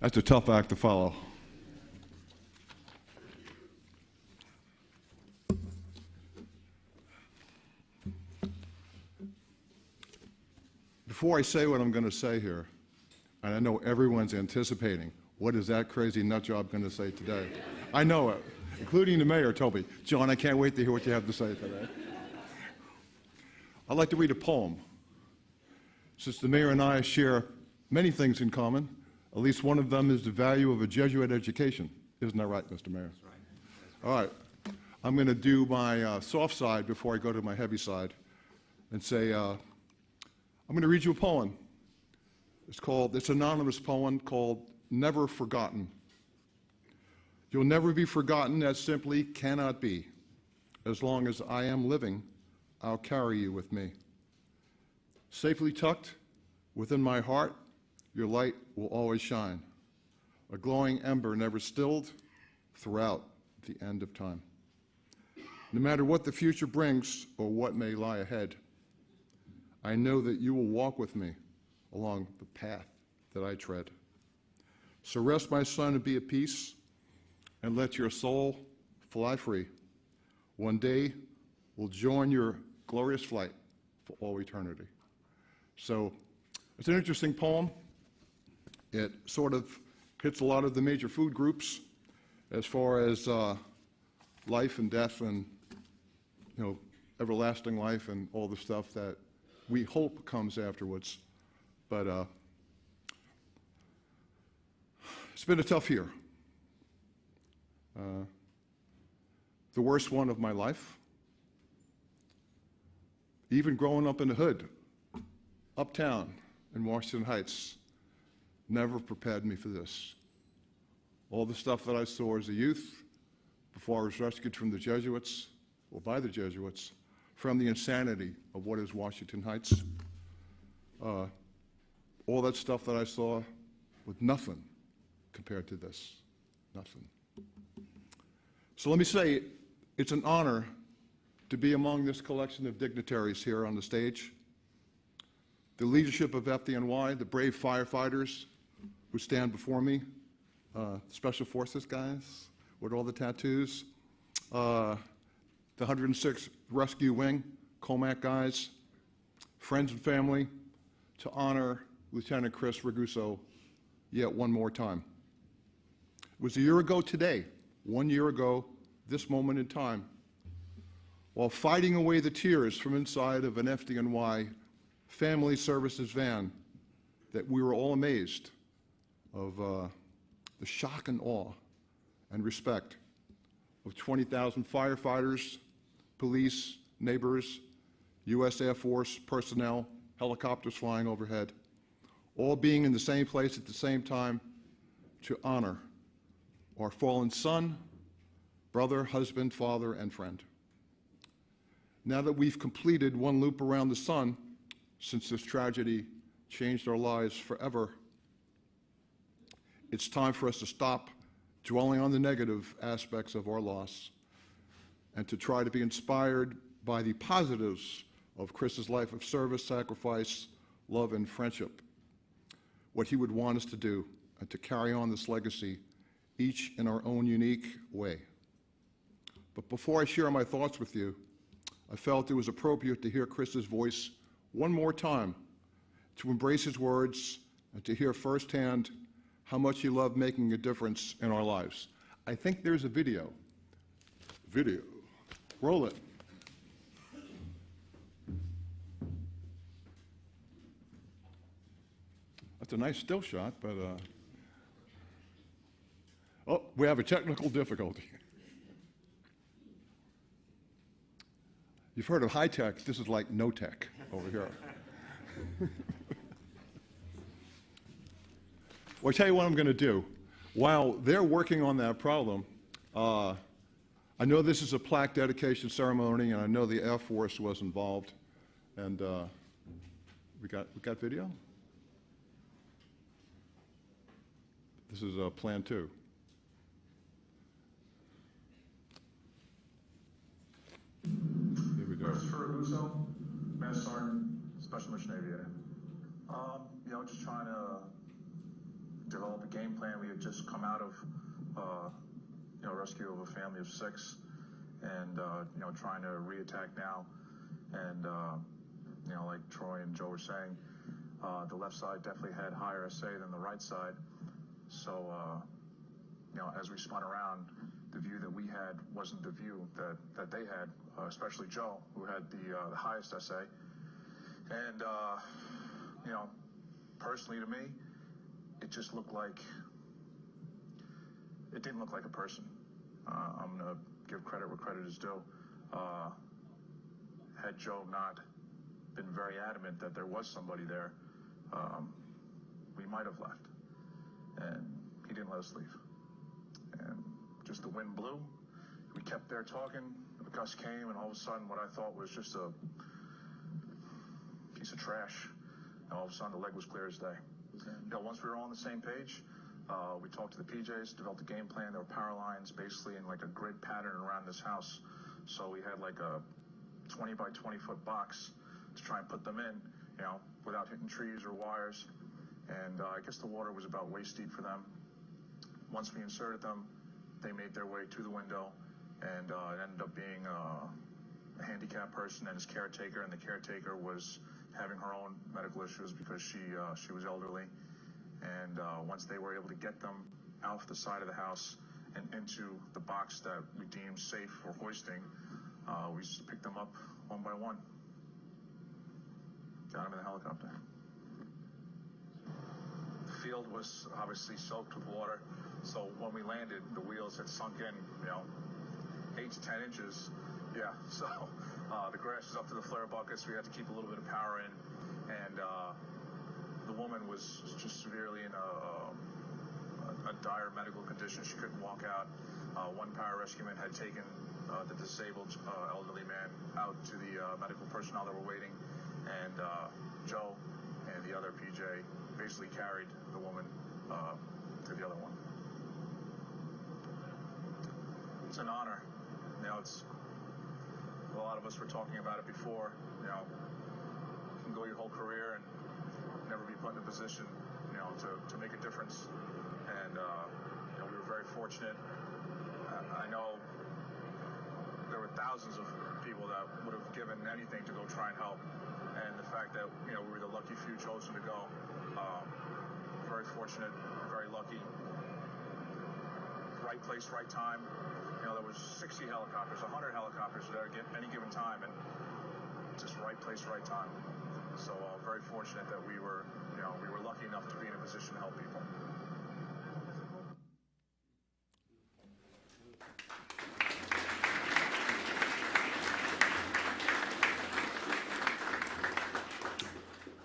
Speaker 11: That's a tough act to follow. Before I say what I'm going to say here, and I know everyone's anticipating, what is that crazy nut job going to say today? I know it, including the mayor told me, John, I can't wait to hear what you have to say today. I'd like to read a poem. Since the mayor and I share many things in common, at least one of them is the value of a Jesuit education. Isn't that right, Mr. Mayor? That's right. All right. I'm going to do my soft side before I go to my heavy side and say, I'm going to read you a poem. It's an anonymous poem called Never Forgotten. You'll never be forgotten, that simply cannot be. As long as I am living, I'll carry you with me. Safely tucked within my heart, your light will always shine, a glowing ember never stilled throughout the end of time. No matter what the future brings or what may lie ahead, I know that you will walk with me along the path that I tread. So rest, my son, and be at peace, and let your soul fly free. One day we'll join your glorious flight for all eternity. So it's an interesting poem. It sort of hits a lot of the major food groups as far as life and death and, everlasting life and all the stuff that we hope comes afterwards. But it's been a tough year. The worst one of my life. Even growing up in the hood, uptown in Washington Heights, never prepared me for this. All the stuff that I saw as a youth, before I was rescued from the Jesuits, or by the Jesuits, from the insanity of what is Washington Heights. All that stuff that I saw with nothing compared to this, nothing. So let me say, it's an honor to be among this collection of dignitaries here on the stage. The leadership of FDNY, the brave firefighters who stand before me, Special Forces guys with all the tattoos, the 106th Rescue Wing, Comac guys, friends and family, to honor Lieutenant Chris Raguso yet one more time. It was a year ago today, 1 year ago, this moment in time, while fighting away the tears from inside of an FDNY Family Services van, that we were all amazed of the shock and awe and respect of 20,000 firefighters, police, neighbors, U.S. Air Force personnel, helicopters flying overhead, all being in the same place at the same time to honor our fallen son, brother, husband, father, and friend. Now that we've completed one loop around the sun since this tragedy changed our lives forever, it's time for us to stop dwelling on the negative aspects of our loss and to try to be inspired by the positives of Chris's life of service, sacrifice, love, and friendship, what he would want us to do, and to carry on this legacy, each in our own unique way. But before I share my thoughts with you, I felt it was appropriate to hear Chris's voice one more time, to embrace his words, and to hear firsthand how much he loved making a difference in our lives. I think there's a video. Video. Roll it. That's a nice still shot, but oh, we have a technical difficulty. You've heard of high tech. This is like no tech over here. Well, I tell you what I'm going to do. While they're working on that problem, I know this is a plaque dedication ceremony, and I know the Air Force was involved. And we got video? This is Plan 2. Here we go.
Speaker 12: Christopher Raguso, Master Sergeant, Special Mission Aviator. Just trying to develop a game plan. We had just come out of, rescue of a family of 6, and trying to reattack now. And like Troy and Joe were saying, the left side definitely had higher SA than the right side. So, as we spun around, the view that we had wasn't the view that they had, especially Joe, who had the highest SA. And, personally to me, it just looked like, it didn't look like a person. I'm going to give credit where credit is due. Had Joe not been very adamant that there was somebody there, we might have left. And he didn't let us leave. And just the wind blew. We kept there talking. A gust came, and all of a sudden, what I thought was just a piece of trash. And all of a sudden, the leg was clear as day. Once we were all on the same page, we talked to the PJs, developed a game plan. There were power lines basically in like a grid pattern around this house. So we had like a 20 by 20 foot box to try and put them in, without hitting trees or wires. And I guess the water was about waist deep for them. Once we inserted them, they made their way to the window, and it ended up being a handicapped person and his caretaker, and the caretaker was having her own medical issues because she was elderly. And once they were able to get them off the side of the house and into the box that we deemed safe for hoisting, we just picked them up one by one. Got them in the helicopter. The field was obviously soaked with water, so when we landed, the wheels had sunk in, 8 to 10 inches. Yeah, so the grass is up to the flare buckets. We had to keep a little bit of power in, and the woman was just severely in a dire medical condition. She couldn't walk out. One pararescueman had taken the disabled elderly man out to the medical personnel that were waiting, and Joe and the other PJ basically carried the woman to the other one. It's an honor. You know, it's a lot of us were talking about it before. You know, you can go your whole career and never be put in a position, you know, to make a difference. And you know, we were very fortunate. I know there were thousands of people that would have given anything to go try and help. And the fact that, you know, we were the lucky few chosen to go, very fortunate, very lucky. Right place, right time. You know, there was 60 helicopters, 100 helicopters there at any given time, and just right place, right time. So very fortunate that we were lucky enough to be in a position to help people.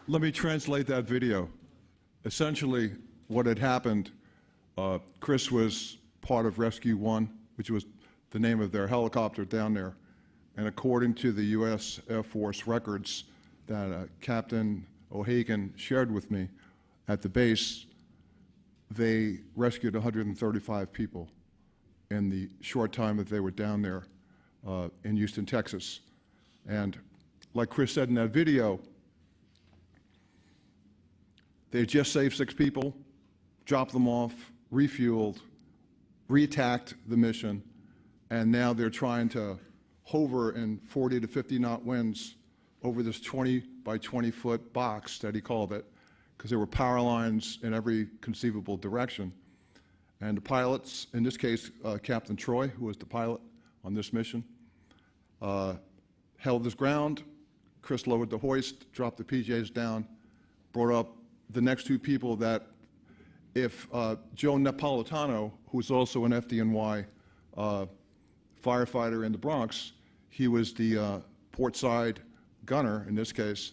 Speaker 11: Let me translate that video. Essentially, what had happened, Chris was part of Rescue 1, which was the name of their helicopter down there. And according to the U.S. Air Force records that Captain O'Hagan shared with me at the base, they rescued 135 people in the short time that they were down there in Houston, Texas. And like Chris said in that video, they just saved 6 people, dropped them off, refueled, re-attacked the mission, and now they're trying to hover in 40 to 50 knot winds over this 20 by 20 foot box that he called it, because there were power lines in every conceivable direction. And the pilots, in this case, Captain Troy, who was the pilot on this mission, held his ground. Chris lowered the hoist, dropped the PJs down, brought up the next 2 people that if Joe Napolitano, who's also an FDNY firefighter in the Bronx, he was the port side gunner in this case,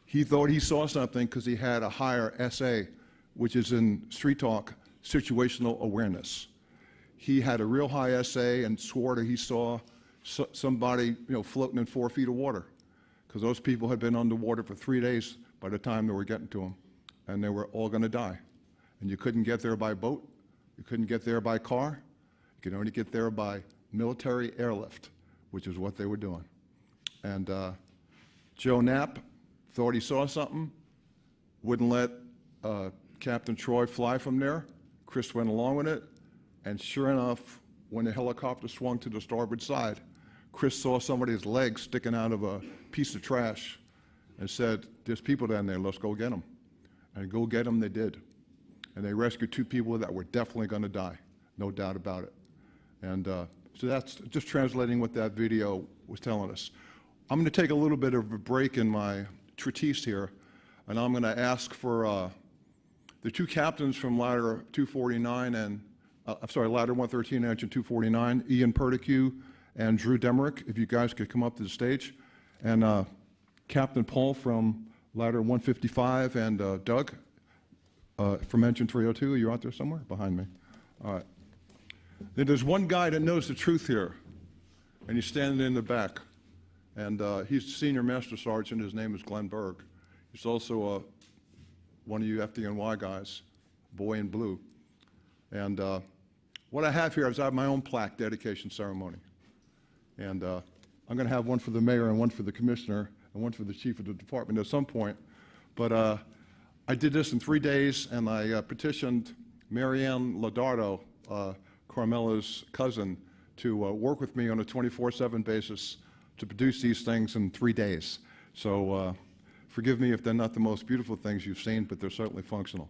Speaker 11: he thought he saw something because he had a higher SA, which is in street talk, situational awareness. He had a real high SA and swore that he saw somebody, floating in 4 feet of water, because those people had been underwater for 3 days by the time they were getting to him, and they were all going to die. And you couldn't get there by boat, you couldn't get there by car, you could only get there by military airlift, which is what they were doing. And Joe Knapp thought he saw something, wouldn't let Captain Troy fly from there. Chris went along with it, and sure enough, when the helicopter swung to the starboard side, Chris saw somebody's leg sticking out of a piece of trash and said, "There's people down there, let's go get them." And go get them they did. And they rescued 2 people that were definitely going to die, no doubt about it. And so that's just translating what that video was telling us. I'm going to take a little bit of a break in my treatise here, and I'm going to ask for the 2 captains from Ladder 249 and, Ladder 113, Engine 249, Ian Perticue and Drew Demerick, if you guys could come up to the stage. And Captain Paul from Ladder 155 and Doug from Engine 302. You're out there somewhere? Behind me. All right. Then there's one guy that knows the truth here, and he's standing in the back. And he's the Senior Master Sergeant. His name is Glenn Berg. He's also one of you FDNY guys, boy in blue. And what I have here is I have my own plaque dedication ceremony. And I'm going to have one for the mayor and one for the commissioner and one for the chief of the department at some point. But I did this in 3 days, and I petitioned Marianne Lodardo, Carmela's cousin, to work with me on a 24/7 basis to produce these things in 3 days. So forgive me if they're not the most beautiful things you've seen, but they're certainly functional.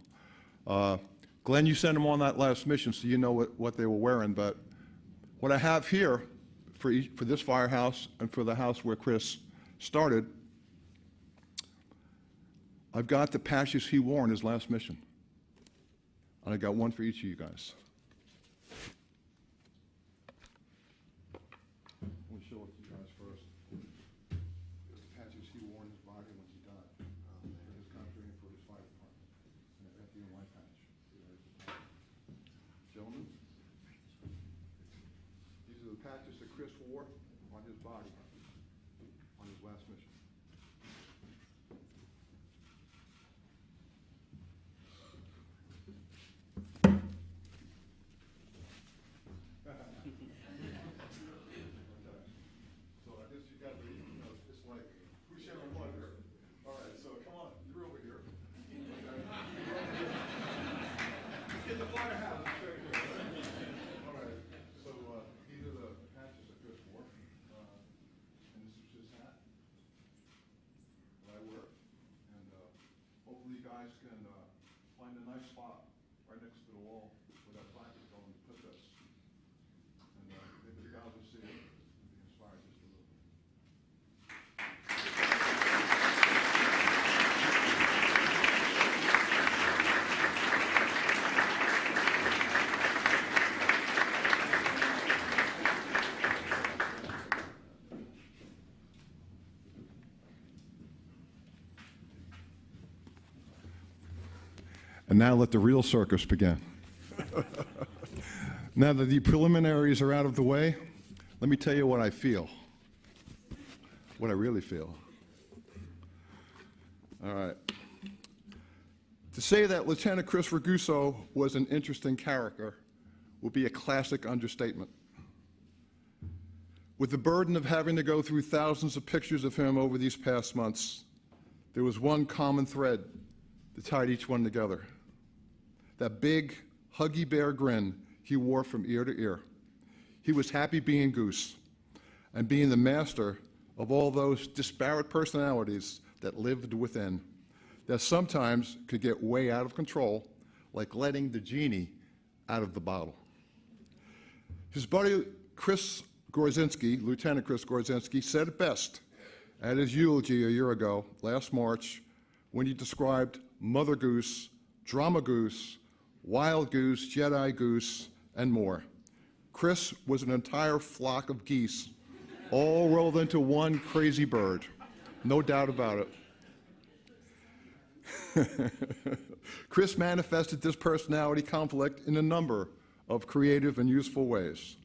Speaker 11: Glenn, you sent them on that last mission, so you know what they were wearing. But what I have here for this firehouse and for the house where Chris started, I've got the patches he wore in his last mission. And I got one for each of you guys. Let me show it to you guys first. There's the patches he wore in his body when he died for his country and for his fire department. Chris wore on his body on his last mission. So I guess you got to, it's like, who's sharing blood here? All right, so come on, you're over here. Get the fire hat. All right, so these are the patches that Chris wore, and this is his hat that I wear. And hopefully you guys can find a nice spot right next to the wall where that plaque is going to put this. And maybe the guys will see it and be inspired just a little bit. And now let the real circus begin. Now that the preliminaries are out of the way, let me tell you what I feel, what I really feel. All right. To say that Lieutenant Chris Raguso was an interesting character would be a classic understatement. With the burden of having to go through thousands of pictures of him over these past months, there was one common thread that tied each one together. That big, huggy bear grin he wore from ear to ear. He was happy being Goose and being the master of all those disparate personalities that lived within, that sometimes could get way out of control, like letting the genie out of the bottle. His buddy Chris Gorzinski, Lieutenant Chris Gorzinski, said it best at his eulogy a year ago, last March, when he described Mother Goose, Drama Goose, Wild Goose, Jedi Goose, and more. Chris was an entire flock of geese, all rolled into one crazy bird. No doubt about it. Chris manifested this personality conflict in a number of creative and useful ways.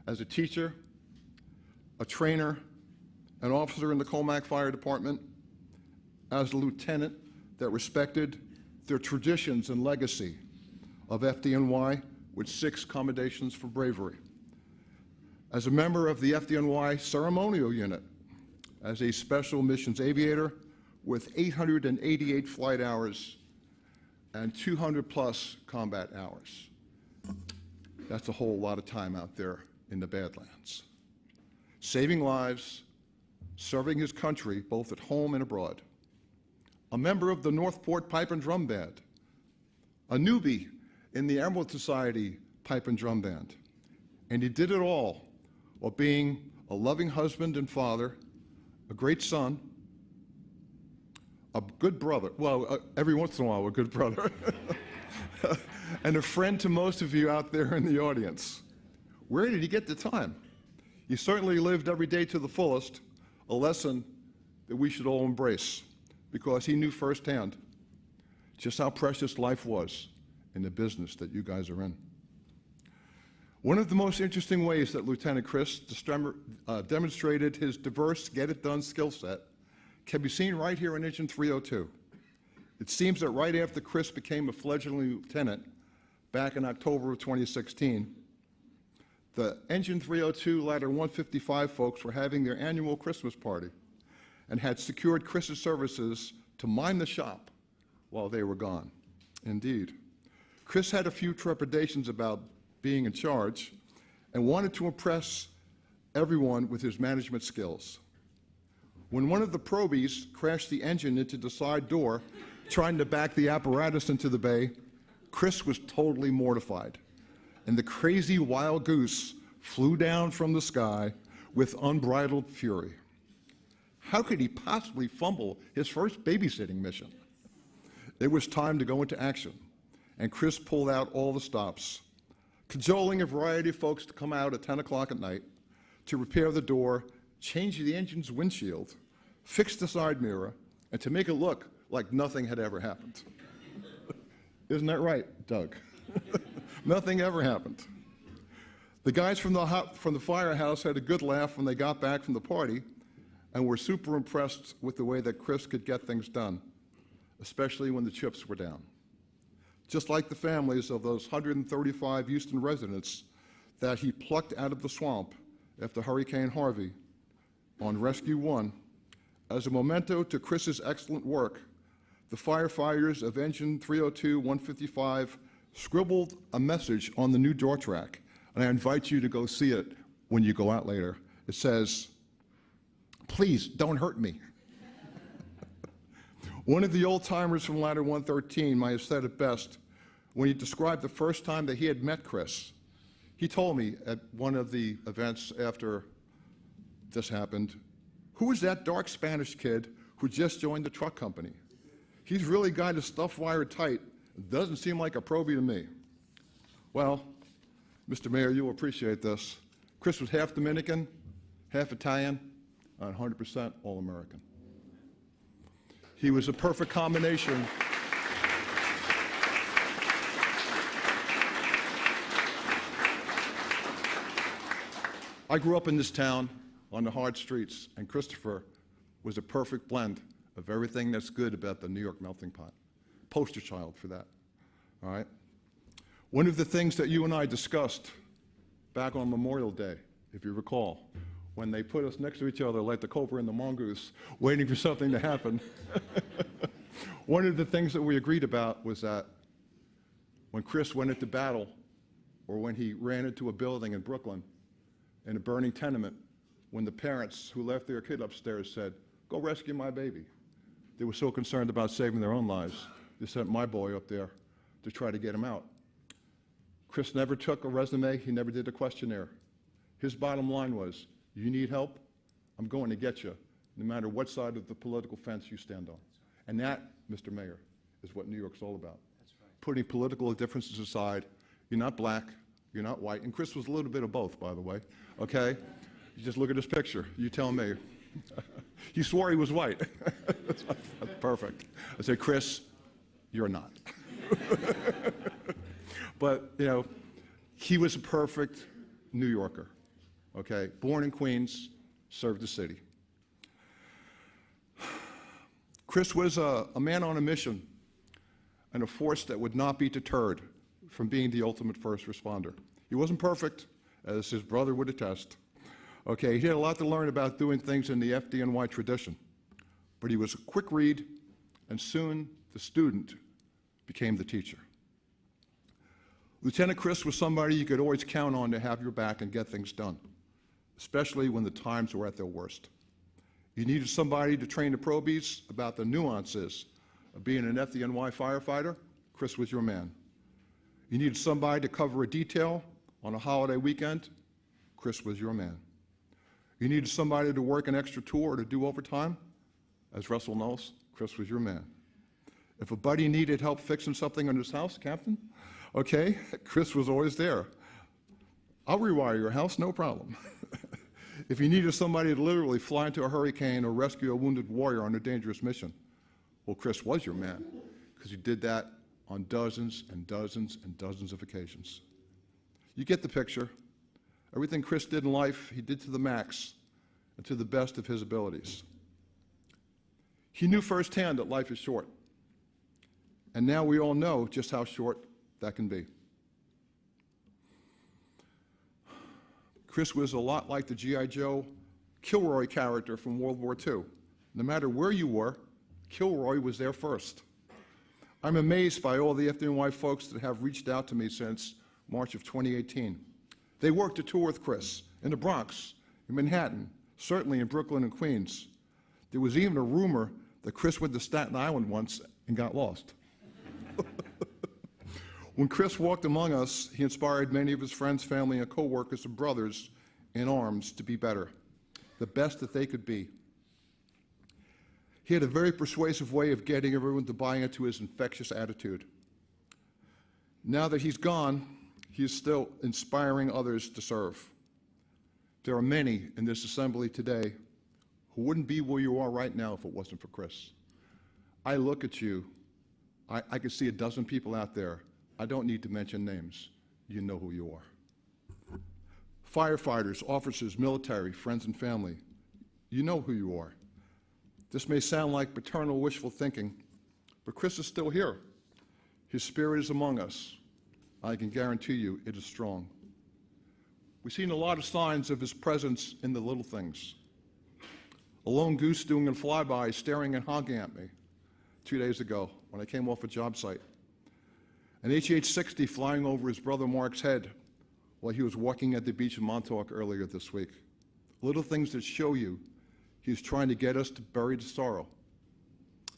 Speaker 11: As a teacher, a trainer, an officer in the Colmac Fire Department, as a lieutenant that respected the traditions and legacy of FDNY with 6 commendations for bravery. As a member of the FDNY ceremonial unit, as a special missions aviator with 888 flight hours and 200 plus combat hours. That's a whole lot of time out there in the Badlands. Saving lives, serving his country both at home and abroad. A member of the Northport Pipe and Drum Band, a newbie in the Emerald Society Pipe and Drum Band. And he did it all while being a loving husband and father, a great son, a good brother, well, every once in a while a good brother, and a friend to most of you out there in the audience. Where did he get the time? He certainly lived every day to the fullest, a lesson that we should all embrace, because he knew firsthand just how precious life was in the business that you guys are in. One of the most interesting ways that Lieutenant Chris demonstrated his diverse get-it-done skill set can be seen right here in Engine 302. It seems that right after Chris became a fledgling lieutenant back in October of 2016, the Engine 302 Ladder 155 folks were having their annual Christmas party and had secured Chris's services to mind the shop while they were gone. Indeed. Chris had a few trepidations about being in charge and wanted to impress everyone with his management skills. When one of the probies crashed the engine into the side door, trying to back the apparatus into the bay, Chris was totally mortified, and the crazy wild goose flew down from the sky with unbridled fury. How could he possibly fumble his first babysitting mission? It was time to go into action, and Chris pulled out all the stops, cajoling a variety of folks to come out at 10 o'clock at night to repair the door, change the engine's windshield, fix the side mirror, and to make it look like nothing had ever happened. Isn't that right, Doug? Nothing ever happened. The guys from the firehouse had a good laugh when they got back from the party and were super impressed with the way that Chris could get things done, especially when the chips were down. Just like the families of those 135 Houston residents that he plucked out of the swamp after Hurricane Harvey on Rescue 1, as a memento to Chris's excellent work, the firefighters of Engine 302-155 scribbled a message on the new door track, and I invite you to go see it when you go out later. It says, "Please don't hurt me." One of the old-timers from Ladder 113 might have said it best when he described the first time that he had met Chris. He told me at one of the events after this happened, "Who is that dark Spanish kid who just joined the truck company? He's really got his stuff wired tight. Doesn't seem like a probie to me." Well, Mr. Mayor, you'll appreciate this. Chris was half Dominican, half Italian, and 100% All-American. He was a perfect combination. I grew up in this town on the hard streets, and Christopher was a perfect blend of everything that's good about the New York melting pot. Poster child for that, all right? One of the things that you and I discussed back on Memorial Day, if you recall, when they put us next to each other like the cobra and the mongoose, waiting for something to happen. One of the things that we agreed about was that when Chris went into battle, or when he ran into a building in Brooklyn, in a burning tenement, when the parents who left their kid upstairs said, "Go rescue my baby," they were so concerned about saving their own lives, they sent my boy up there to try to get him out. Chris never took a resume, he never did a questionnaire. His bottom line was, "You need help? I'm going to get you, no matter what side of the political fence you stand on." And that, Mr. Mayor, is what New York's all about. That's right. Putting political differences aside. You're not black, you're not white, and Chris was a little bit of both, by the way, okay? You just look at this picture, you tell me. He swore he was white. That's perfect. I said, "Chris, you're not." But, you know, he was a perfect New Yorker, okay? Born in Queens, served the city. Chris was a man on a mission and a force that would not be deterred from being the ultimate first responder. He wasn't perfect, as his brother would attest. Okay, he had a lot to learn about doing things in the FDNY tradition, but he was a quick read, and soon the student became the teacher. Lieutenant Chris was somebody you could always count on to have your back and get things done, especially when the times were at their worst. You needed somebody to train the probies about the nuances of being an FDNY firefighter. Chris was your man. You needed somebody to cover a detail on a holiday weekend. Chris was your man. You needed somebody to work an extra tour or to do overtime. As Russell knows, Chris was your man. If a buddy needed help fixing something in his house, Captain, okay, Chris was always there. "I'll rewire your house, no problem." If you needed somebody to literally fly into a hurricane or rescue a wounded warrior on a dangerous mission, well, Chris was your man, because he did that on dozens and dozens and dozens of occasions. You get the picture. Everything Chris did in life, he did to the max and to the best of his abilities. He knew firsthand that life is short, and now we all know just how short that can be. Chris was a lot like the G.I. Joe Kilroy character from World War II. No matter where you were, Kilroy was there first. I'm amazed by all the FDNY folks that have reached out to me since March of 2018. They worked a tour with Chris in the Bronx, in Manhattan, certainly in Brooklyn and Queens. There was even a rumor that Chris went to Staten Island once and got lost. When Chris walked among us, he inspired many of his friends, family, and coworkers and brothers in arms to be better, the best that they could be. He had a very persuasive way of getting everyone to buy into his infectious attitude. Now that he's gone, he is still inspiring others to serve. There are many in this assembly today who wouldn't be where you are right now if it wasn't for Chris. I look at you, I can see a dozen people out there. I don't need to mention names. You know who you are. Firefighters, officers, military, friends, and family, you know who you are. This may sound like paternal wishful thinking, but Chris is still here. His spirit is among us. I can guarantee you it is strong. We've seen a lot of signs of his presence in the little things. A lone goose doing a flyby, staring and honking at me 2 days ago when I came off a job site. An HH-60 flying over his brother Mark's head while he was walking at the beach in Montauk earlier this week. Little things that show you he's trying to get us to bury the sorrow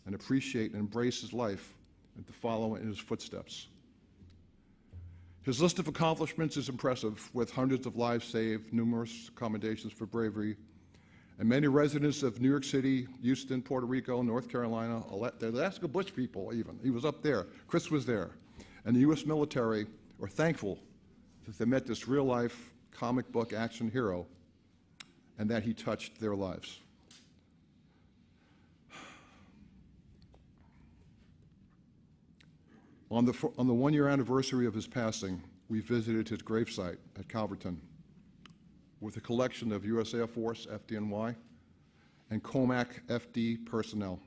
Speaker 11: and appreciate and embrace his life and to follow in his footsteps. His list of accomplishments is impressive, with hundreds of lives saved, numerous commendations for bravery, and many residents of New York City, Houston, Puerto Rico, North Carolina, the Alaska Bush people even, he was up there, Chris was there, and the U.S. military are thankful that they met this real-life comic book action hero and that he touched their lives. On the 1-year anniversary of his passing, we visited his gravesite at Calverton with a collection of U.S. Air Force, FDNY, and COMAC FD personnel.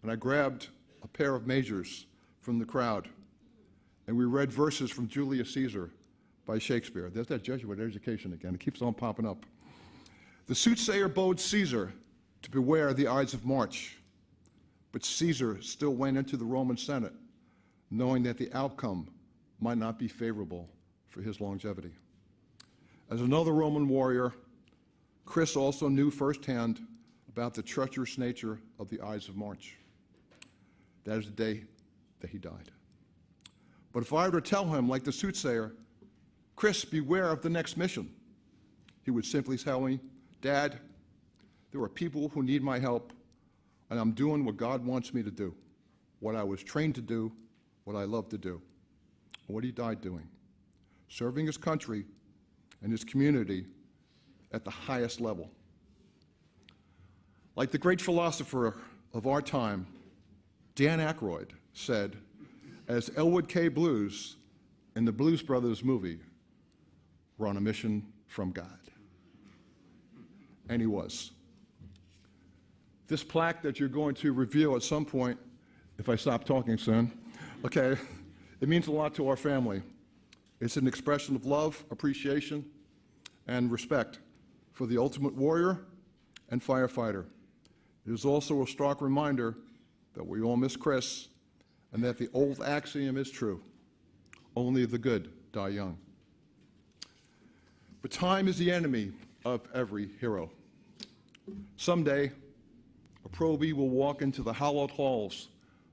Speaker 11: And I grabbed a pair of majors from the crowd, and we read verses from Julius Caesar by Shakespeare. There's that Jesuit education again. It keeps on popping up. The soothsayer bode Caesar to beware the Ides of March, but Caesar still went into the Roman Senate, knowing that the outcome might not be favorable for his longevity. As another Roman warrior, Chris also knew firsthand about the treacherous nature of the Ides of March. That is the day that he died. But if I were to tell him, like the soothsayer, Chris, beware of the next mission, he would simply tell me, Dad, there are people who need my help, and I'm doing what God wants me to do, what I was trained to do, what I love to do, and what he died doing, serving his country and his community at the highest level. Like the great philosopher of our time, Dan Aykroyd, said, as Elwood K. Blues in the Blues Brothers movie, we're on a mission from God. And he was. This plaque that you're going to reveal at some point, if I stop talking soon, okay, it means a lot to our family. It's an expression of love, appreciation, and respect for the ultimate warrior and firefighter. It is also a stark reminder that we all miss Chris and that the old axiom is true: only the good die young. But time is the enemy of every hero. Someday, a probie will walk into the hallowed halls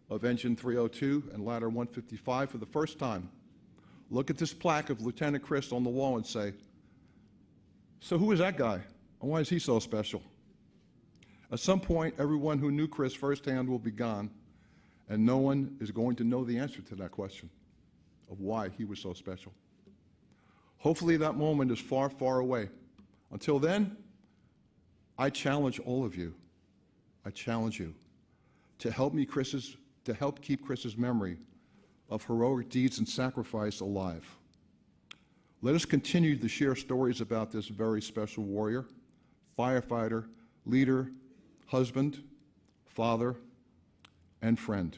Speaker 11: of Engine 302 and Ladder 155 for the first time, look at this plaque of Lieutenant Chris on the wall and say, so who is that guy, and why is he so special? At some point, everyone who knew Chris firsthand will be gone, and no one is going to know the answer to that question of why he was so special. Hopefully that moment is far, far away. Until then, I challenge all of you, I challenge you to help keep Chris's memory of heroic deeds and sacrifice alive. Let us continue to share stories about this very special warrior, firefighter, leader, husband, father, and friend.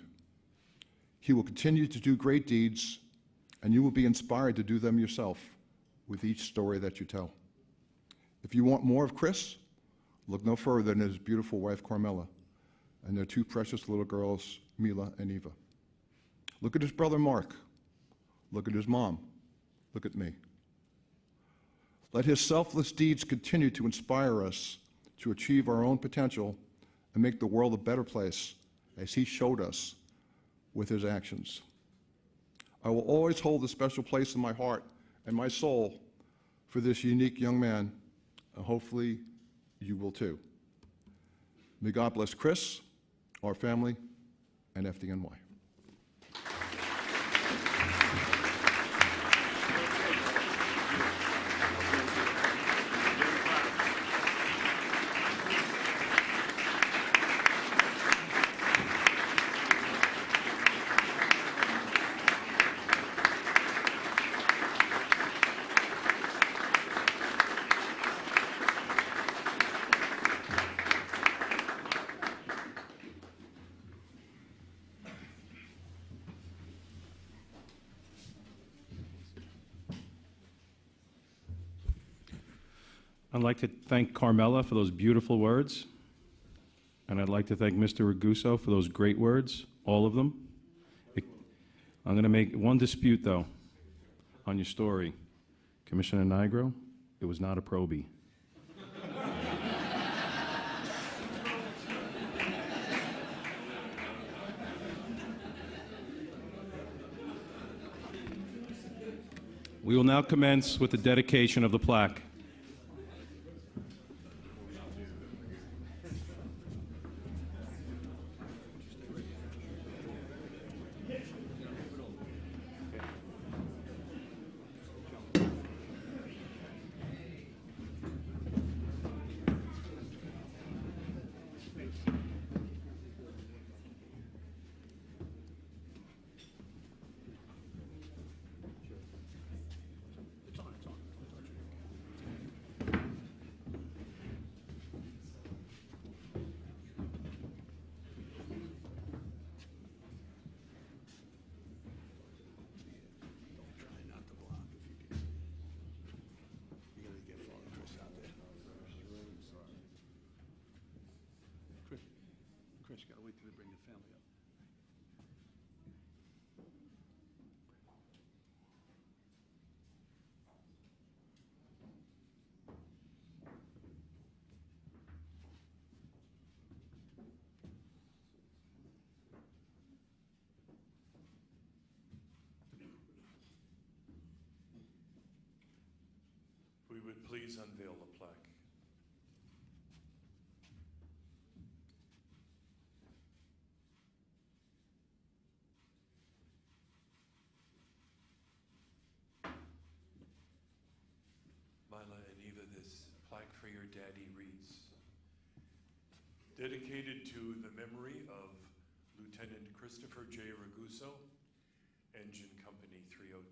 Speaker 11: He will continue to do great deeds, and you will be inspired to do them yourself with each story that you tell. If you want more of Chris, look no further than his beautiful wife, Carmela, and their two precious little girls, Mila and Eva. Look at his brother, Mark. Look at his mom. Look at me. Let his selfless deeds continue to inspire us to achieve our own potential and make the world a better place, as he showed us with his actions. I will always hold a special place in my heart and my soul for this unique young man, and hopefully you will too. May God bless Chris, our family, and FDNY.
Speaker 1: I'd like to thank Carmela for those beautiful words. And I'd like to thank Mr. Raguso for those great words, all of them. I'm going to make one dispute, though, on your story. Commissioner Nigro, it was not a probie. We will now commence with the dedication of the plaque.
Speaker 11: Chris, gotta wait till they bring the family up.
Speaker 13: We would please unveil the plaque. Mila and Eva, this plaque for your daddy reads, dedicated to the memory of Lieutenant Christopher J. Raguso, Engine Company 302,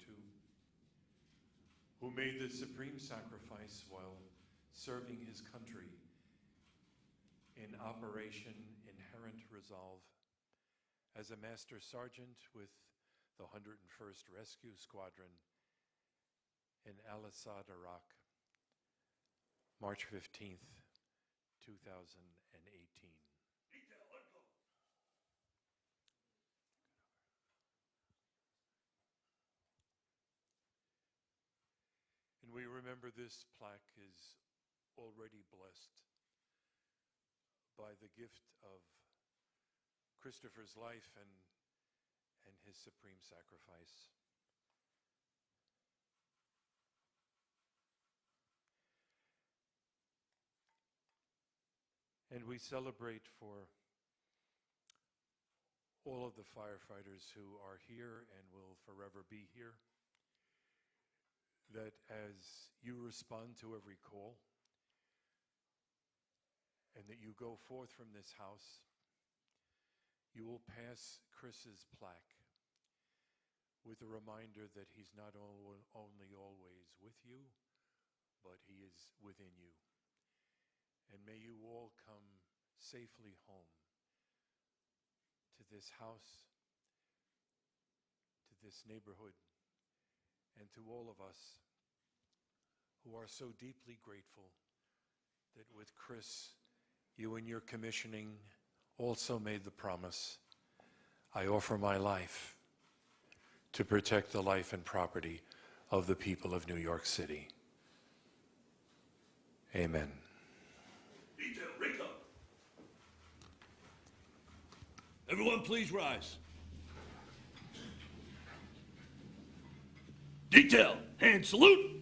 Speaker 13: who made the supreme sacrifice while serving his country in Operation Inherent Resolve as a Master Sergeant with the 101st Rescue Squadron in Al-Assad, Iraq, March 15th, 2018. And we remember this plaque is already blessed by the gift of Christopher's life and his supreme sacrifice. And we celebrate for all of the firefighters who are here and will forever be here, that as you respond to every call and that you go forth from this house, you will pass Chris's plaque with a reminder that he's not only always with you, but he is within you. And may you all come safely home to this house, to this neighborhood, and to all of us who are so deeply grateful that with Chris, you in your commissioning also made the promise, I offer my life to protect the life and property of the people of New York City. Amen.
Speaker 2: Detail, Rico. Everyone please rise. Detail, and salute.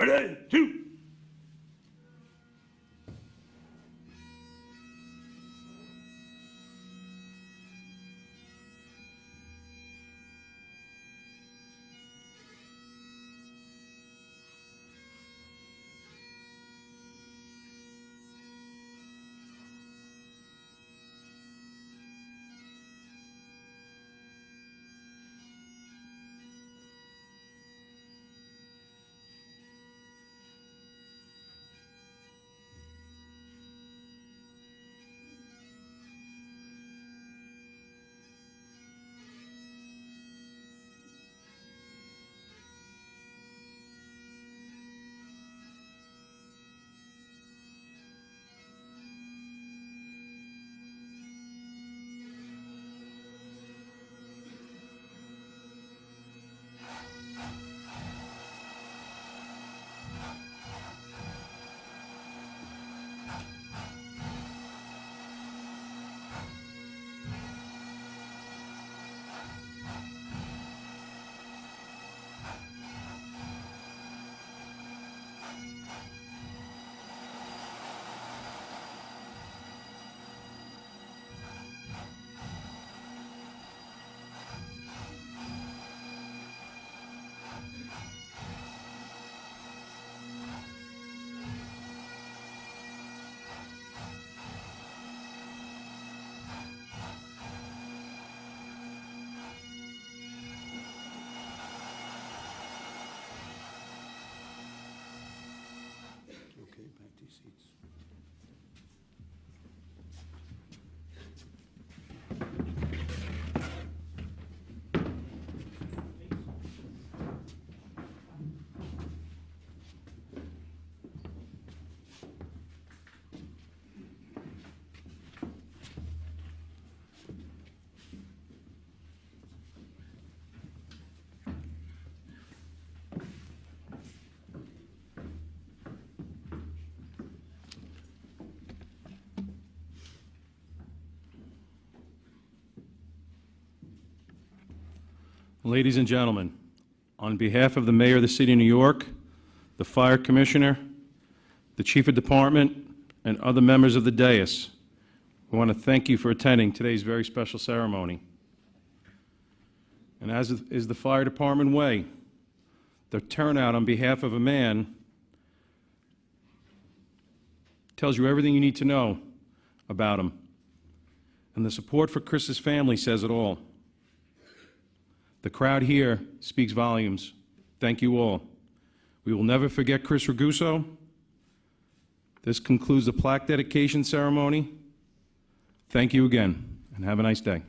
Speaker 2: Ready, two.
Speaker 14: Okay, back to your seats.
Speaker 1: Ladies and gentlemen, on behalf of the Mayor of the City of New York, the Fire Commissioner, the Chief of Department, and other members of the dais, we want to thank you for attending today's very special ceremony. And as is the Fire Department way, the turnout on behalf of a man tells you everything you need to know about him. And the support for Chris's family says it all. The crowd here speaks volumes. Thank you all. We will never forget Chris Raguso. This concludes the plaque dedication ceremony. Thank you again, and have a nice day.